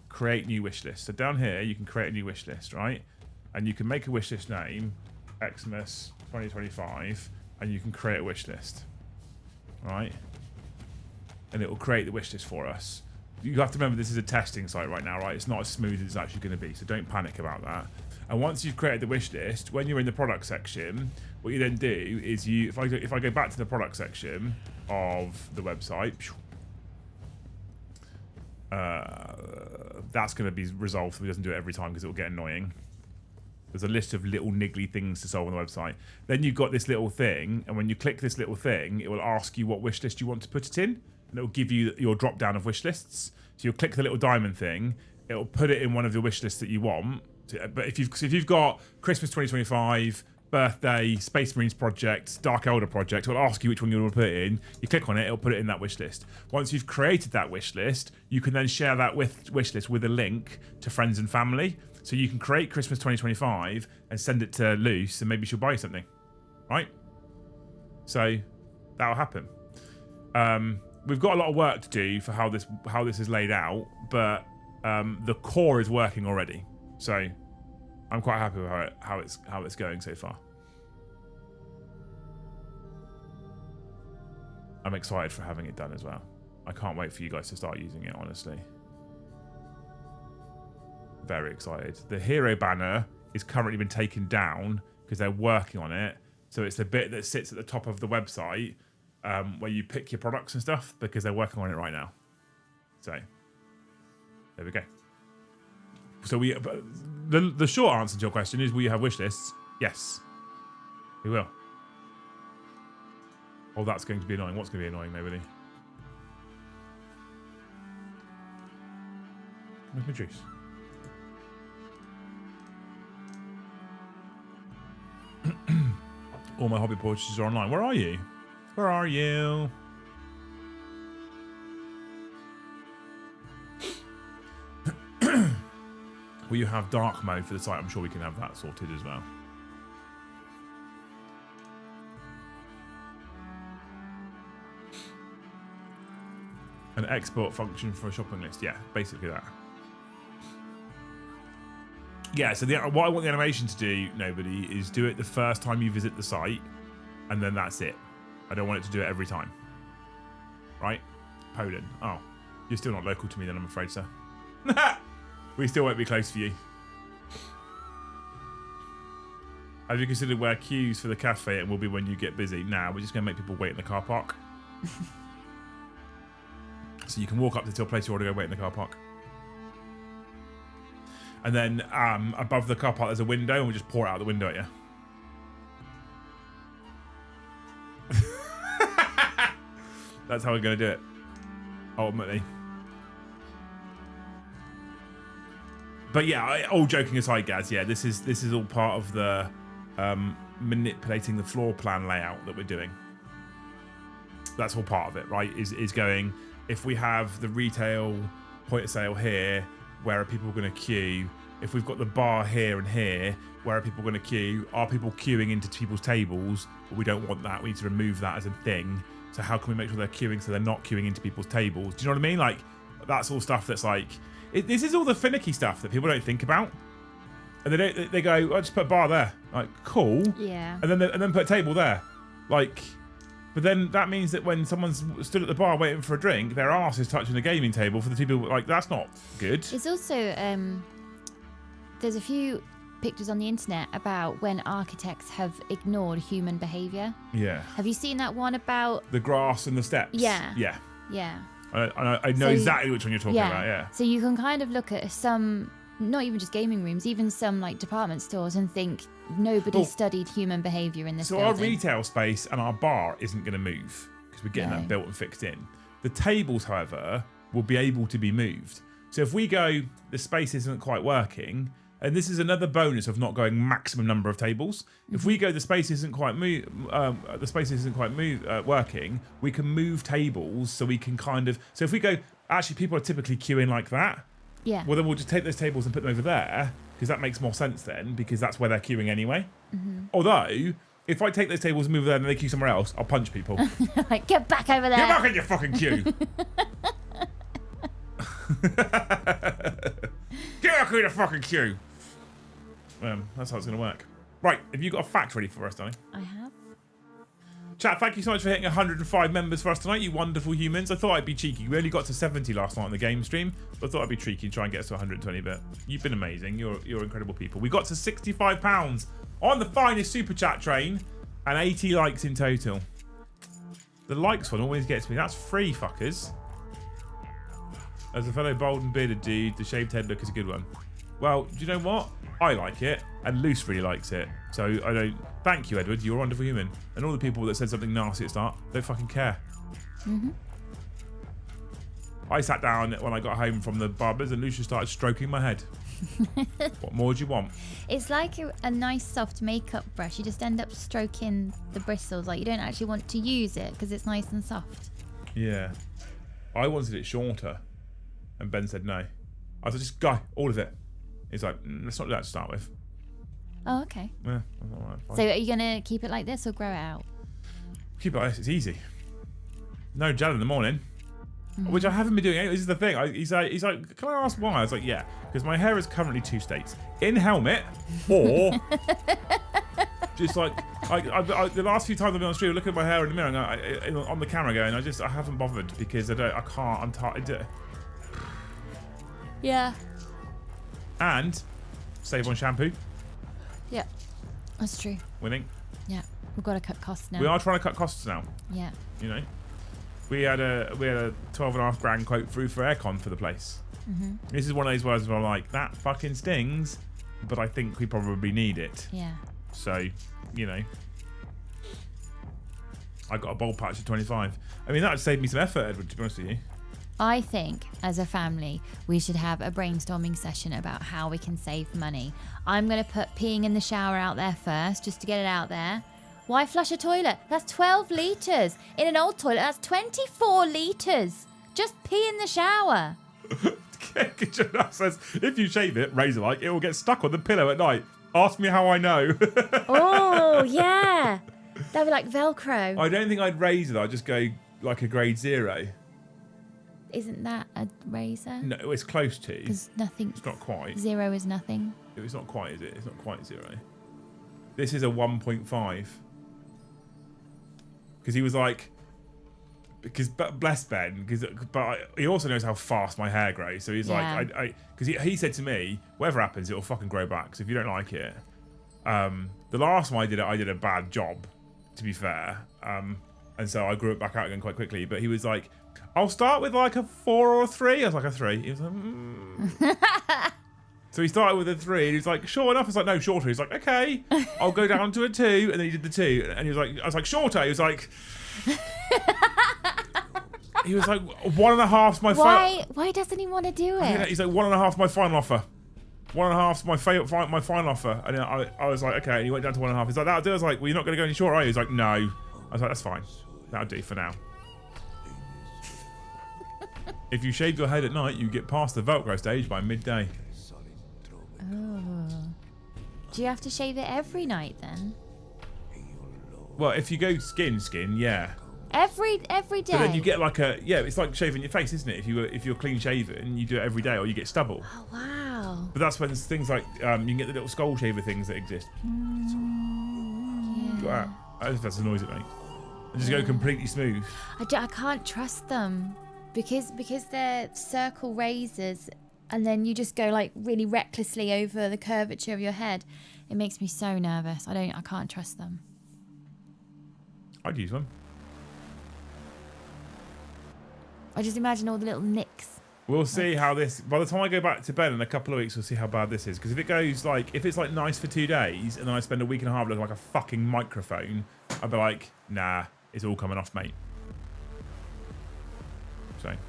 Create new wish list. So down here, you can create a new wish list, right? And you can make a wish list name, Xmas 2025, and you can create a wish list, right? And it will create the wish list for us. You have to remember this is a testing site right now, right? It's not as smooth as it's actually going to be, so don't panic about that. And once you've created the wish list, when you're in the product section, what you then do is if I go back to the product section of the website, that's going to be resolved so it doesn't do it every time because it will get annoying. There's a list of little niggly things to solve on the website. Then you've got this little thing, and when you click this little thing, it will ask you what wish list you want to put it in. And it will give you your drop down of wish lists. So you'll click the little diamond thing. It will put it in one of the wish lists that you want. But if you've got Christmas 2025, birthday, Space Marines project, Dark Elder project, it will ask you which one you want to put it in. You click on it, it'll put it in that wish list. Once you've created that wish list, you can then share that wish list with a link to friends and family. So you can create Christmas 2025 and send it to Luce, and maybe she'll buy you something, right? So that'll happen. We've got a lot of work to do for how this is laid out, but the core is working already. So I'm quite happy with how it's going so far. I'm excited for having it done as well. I can't wait for you guys to start using it, honestly. Very excited. The hero banner is currently been taken down because they're working on it. So it's the bit that sits at the top of the website where you pick your products and stuff, because they're working on it right now. So there we go. So the short answer to your question is, will you have wish lists? Yes, we will. Oh, that's going to be annoying. What's going to be annoying? Nobody. Where's my juice? All my hobby purchases are online. Where are you? Where are you? Will you have dark mode for the site? I'm sure we can have that sorted as well. An export function for a shopping list. Yeah, basically that. Yeah, so what I want the animation to do, nobody, is do it the first time you visit the site, and then that's it. I don't want it to do it every time. Right? Poland. Oh, you're still not local to me then, I'm afraid, sir. We still won't be close for you. Have you considered where queues for the cafe and will be when you get busy? Nah, we're just going to make people wait in the car park. So you can walk up to a place you want to go wait in the car park. And then above the car park there's a window, and we'll just pour it out the window at you. That's how we're going to do it, ultimately. But yeah, all joking aside, Gaz, yeah, this is all part of the manipulating the floor plan layout that we're doing. That's all part of it, right? Is going, if we have the retail point of sale here, where are people going to queue? If we've got the bar here and here, where are people going to queue? Are people queuing into people's tables? Well, we don't want that. We need to remove that as a thing. So how can we make sure they're queuing so they're not queuing into people's tables? Do you know what I mean? Like, that's all stuff that's like... this is all the finicky stuff that people don't think about. And they go, I'll just put a bar there. Like, cool. Yeah. And then put a table there. Like... But then that means that when someone's stood at the bar waiting for a drink, their arse is touching the gaming table for the two people. Like, that's not good. It's also, there's a few pictures on the internet about when architects have ignored human behaviour. Yeah. Have you seen that one about... the grass and the steps? Yeah. Yeah. Yeah. I know exactly which one you're talking about, yeah. So you can kind of look at some, not even just gaming rooms, even some like department stores and think nobody studied human behaviour in this building. So our retail space and our bar isn't going to move because we're getting that built and fixed in. The tables, however, will be able to be moved. So if we go, the space isn't quite working, And this is another bonus of not going maximum number of tables. If we go, the space isn't quite working. We can move tables, so we can kind of. So if we go, actually, people are typically queuing like that. Yeah. Well, then we'll just take those tables and put them over there because that makes more sense then, because that's where they're queuing anyway. Although, if I take those tables and move there and they queue somewhere else, I'll punch people. Like, get back over there. Get back in your fucking queue. Get back in the fucking queue. That's how it's going to work. Right, have you got a fact ready for us, Danny? I have. Chat, thank you so much for hitting 105 members for us tonight, you wonderful humans. I thought I'd be cheeky. We only got to 70 last night on the game stream, but I thought I'd be cheeky and try and get us to 120. But you've been amazing. You're incredible people. We got to £65 on the finest super chat train and 80 likes in total. The likes one always gets me. That's free, fuckers. As a fellow bald and bearded dude, the shaved head look is a good one. Well, do you know what? I like it, and Luce really likes it. So I don't. Thank you, Edward. You're a wonderful human. And all the people that said something nasty at the start don't fucking care. I sat down when I got home from the barbers, and Lucia started stroking my head. What more do you want? It's like a nice soft makeup brush. You just end up stroking the bristles. Like, you don't actually want to use it because it's nice and soft. Yeah. I wanted it shorter, and Ben said no. I said, just go, all of it. He's like, let's not do that to start with. Oh, okay. Yeah, all right, fine. So are you going to keep it like this or grow it out? Keep it like this, it's easy. No gel in the morning. Which I haven't been doing. This is the thing. He's like, can I ask why? I was like, yeah, because my hair is currently 2 states: in helmet, or just like the last few times I've been on the street, I look at my hair in the mirror and on the camera, going, I haven't bothered because I can't. I'm tired. Yeah. And save on shampoo. Yeah, that's true. Winning. Yeah, we've got to cut costs now. We are trying to cut costs now. Yeah. You know. We had a 12.5 grand quote through for aircon for the place. This is one of those words where I'm like, that fucking stings, but I think we probably need it. Yeah. So, you know, I got a bowl patch at 25. I mean, that would save me some effort, Edward, to be honest with you. I think, as a family, we should have a brainstorming session about how we can save money. I'm going to put peeing in the shower out there first, just to get it out there. Why flush a toilet? That's 12 litres. In an old toilet, that's 24 litres. Just pee in the shower. Says, if you shave it, razor-like, it will get stuck on the pillow at night. Ask me how I know. Oh, yeah. That'd be like Velcro. I don't think I'd razor that. I'd just go like a grade 0. Isn't that a razor? No, it's close to. Because nothing. It's not quite. 0 is nothing. It's not quite, is it? It's not quite 0. This is a 1.5. Because he was like, but bless Ben, but he also knows how fast my hair grows. So he's like, because he said to me, whatever happens, it'll fucking grow back. So if you don't like it, the last one I did a bad job, to be fair. And so I grew it back out again quite quickly. But he was like, I'll start with like a 4 or a 3. I was like, a 3. He was like, So he started with a 3, and he was like, short enough? I was like, no, shorter. He's like, okay, I'll go down to a 2, and then he did the 2, and he was like, I was like, shorter. He was like, he was like, 1.5's my final. Why doesn't he want to do it? He's like, 1.5's my final offer. 1.5's my final offer. And I was like, okay, and he went down to 1.5. He's like, that'll do. I was like, well, you're not going to go any shorter, are you? He's like, no. I was like, that's fine. That'll do for now. If you shave your head at night, you get past the Velcro stage by midday. Oh. Do you have to shave it every night then? Well, if you go skin, yeah. Every day. But then you get like it's like shaving your face, isn't it? If you're clean shaven, you do it every day, or you get stubble. Oh wow. But that's when things like you can get the little skull shaver things that exist. Yeah. That's the noise it makes. And just go completely smooth. I can't trust them because they're circle razors. And then you just go like really recklessly over the curvature of your head. It makes me so nervous. I can't trust them. I'd use one. I just imagine all the little nicks. We'll see how this. By the time I go back to bed in a couple of weeks, we'll see how bad this is. Because if it's like nice for 2 days, and then I spend a week and a half looking like a fucking microphone, I'd be like, nah, it's all coming off, mate. So, have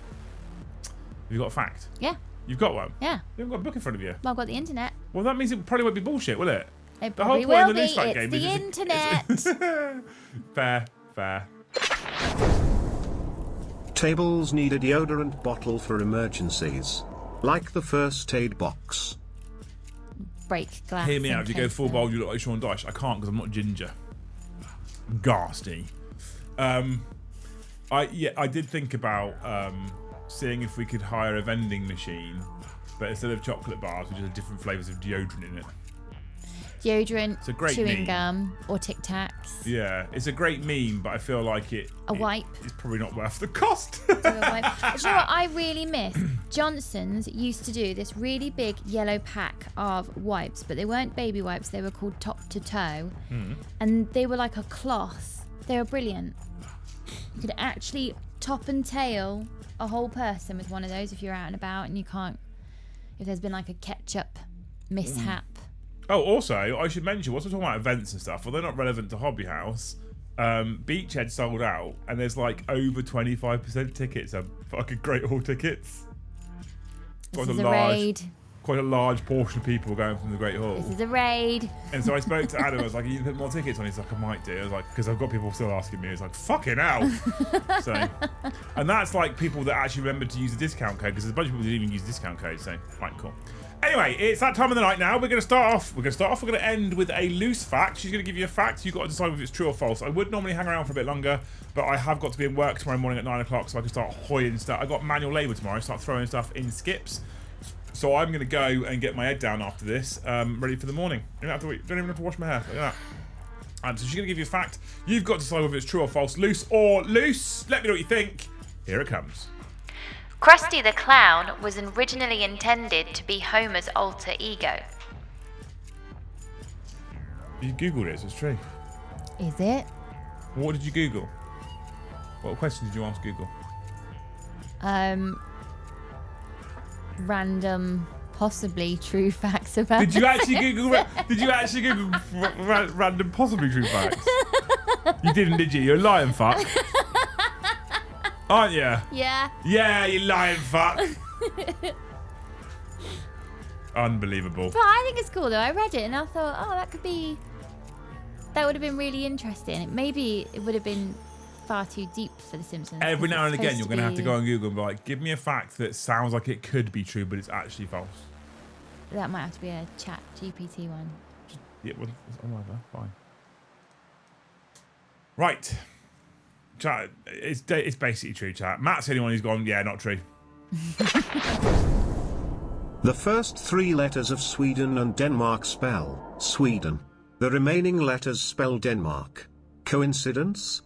you got a fact? Yeah. You've got one? Yeah. You haven't got a book in front of you? Well, I've got the internet. Well, that means it probably won't be bullshit, will it? It The whole probably point will of the be. loose fact It's game the is internet. Fair. Tables need a deodorant bottle for emergencies. Like the first aid box. Break glass. Hear me out. If you go case full of- bowl, you look like Sean Dyche. I can't because I'm not ginger. Ghastly. I did think about seeing if we could hire a vending machine, but instead of chocolate bars, we just have different flavours of deodorant in it. Deodorant, It's a great chewing meme. gum, or Tic Tacs. Yeah, it's a great meme, but I feel like A wipe. It's probably not worth the cost. Do you know what I really miss? Johnson's used to do this really big yellow pack of wipes, but they weren't baby wipes. They were called top to toe, and they were like a cloth. They were brilliant. You could actually top and tail a whole person with one of those if you're out and about, and you can't. If there's been like a ketchup mishap. Oh, also, I should mention, whilst we're talking about events and stuff, well, they're not relevant to Hobby House. Beachhead sold out, and there's like over 25% tickets are fucking Great Hall tickets. This is a raid. Quite a large portion of people going from the Great Hall. This is a raid. And so I spoke to Adam. I was like, "You put more tickets on?" He's like, "I might do." I was like, "Because I've got people still asking me." He's like, "Fucking hell!" So, and that's like people that actually remember to use the discount code because there's a bunch of people that didn't even use the discount code. So, right, cool. Anyway, it's that time of the night now. We're going to start off. We're going to end with a loose fact. She's going to give you a fact. You've got to decide if it's true or false. I would normally hang around for a bit longer, but I have got to be in work tomorrow morning at 9 o'clock, so I can start hoying stuff. I got manual labour tomorrow. Start throwing stuff in skips. So I'm going to go and get my head down after this, ready for the morning. Don't even have to wash my hair. Look at that. So she's going to give you a fact. You've got to decide whether it's true or false. Loose or loose. Let me know what you think. Here it comes. Krusty the Clown was originally intended to be Homer's alter ego. You Googled it, so it's true. Is it? What did you Google? What question did you ask Google? Random, possibly true facts about. Did you actually Google? Did you actually Google random, possibly true facts? You didn't, did you? You're a lying fuck, aren't you? Yeah. Yeah, you lying fuck. Unbelievable. But I think it's cool though. I read it and I thought, oh, that would have been really interesting. Maybe it would have been far too deep for The Simpsons. Every now and again, you're going to have to go on. on Google and be like, give me a fact that sounds like it could be true, but it's actually false. That might have to be a chat GPT one. Yeah, well, whatever, fine. Right. Chat, it's basically true, chat. Matt's the only one who's gone, yeah, not true. The first 3 letters of Sweden and Denmark spell Sweden. The remaining letters spell Denmark. Coincidence?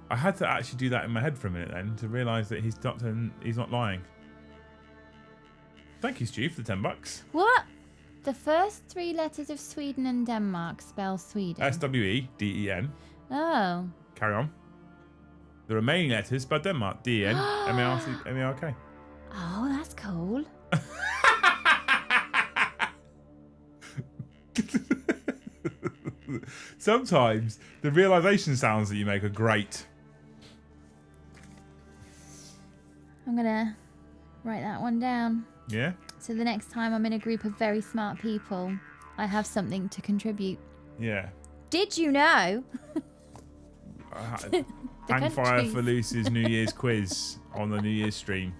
I had to actually do that in my head for a minute then to realise that he's not lying. Thank you, Stu, for the $10. What? The first 3 letters of Sweden and Denmark spell Sweden. SWEDEN. Oh. Carry on. The remaining letters spell Denmark. DEN MARK. Oh, that's cool. Sometimes the realisation sounds that you make are great. I'm gonna write that one down. Yeah? So the next time I'm in a group of very smart people, I have something to contribute. Yeah. Did you know? Hang fire countries. for Lucy's New Year's quiz on the New Year's stream.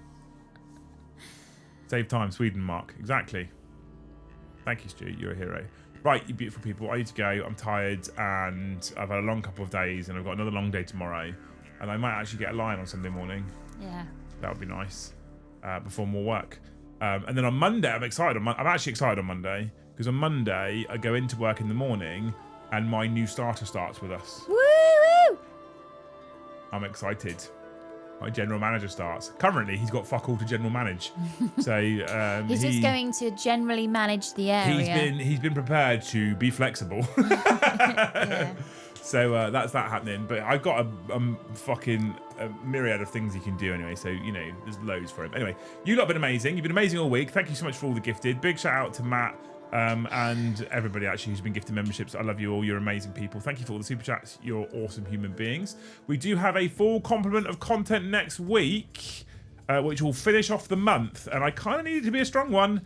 Save time, Sweden, Mark. Exactly. Thank you, Stu. You're a hero. Right, you beautiful people. I need to go. I'm tired and I've had a long couple of days and I've got another long day tomorrow. And I might actually get a line on Sunday morning. Yeah. That would be nice. Before more work. And then on Monday, I'm excited. I'm actually excited on Monday because on Monday I go into work in the morning and my new starter starts with us. Woo woo! I'm excited. My general manager starts. Currently, he's got fuck all to general manage. So He's just going to generally manage the area. He's been prepared to be flexible. Yeah. So that's that happening. But I've got a fucking myriad of things he can do anyway. So, you know, there's loads for him. Anyway, you lot have been amazing. You've been amazing all week. Thank you so much for all the gifted. Big shout out to Matt and everybody actually who's been gifting memberships. I love you all. You're amazing people. Thank you for all the super chats. You're awesome human beings. We do have a full complement of content next week. which will finish off the month. And I kind of need it to be a strong one.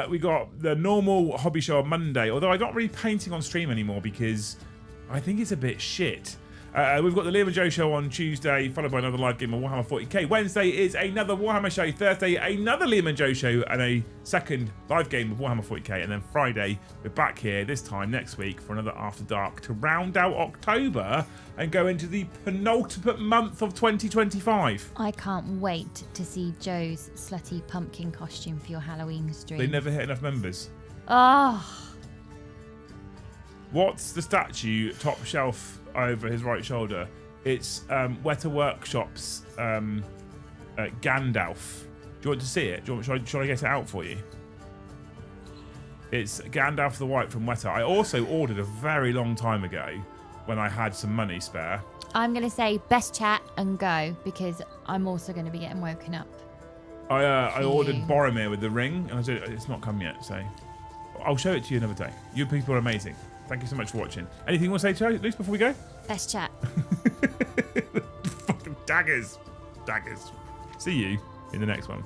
We got the normal hobby show on Monday, although I'm not really painting on stream anymore because I think it's a bit shit. We've got the Liam and Joe show on Tuesday, followed by another live game of Warhammer 40k. Wednesday is another Warhammer show. Thursday, another Liam and Joe show and a second live game of Warhammer 40k. And then Friday, we're back here this time next week for another After Dark to round out October and go into the penultimate month of 2025. I can't wait to see Joe's slutty pumpkin costume for your Halloween stream. They never hit enough members. Oh. What's the statue top shelf over his right shoulder? It's Weta Workshop's Gandalf. Do you want to see it? Shall I get it out for you? It's Gandalf the White from Weta. I also ordered a very long time ago when I had some money spare. I'm going to say best chat and go because I'm also going to be getting woken up. I ordered Boromir with the ring and I said it's not come yet, so I'll show it to you another day. You people are amazing. Thank you so much for watching. Anything you want to say to Luce before we go? Best chat. Fucking daggers. Daggers. See you in the next one.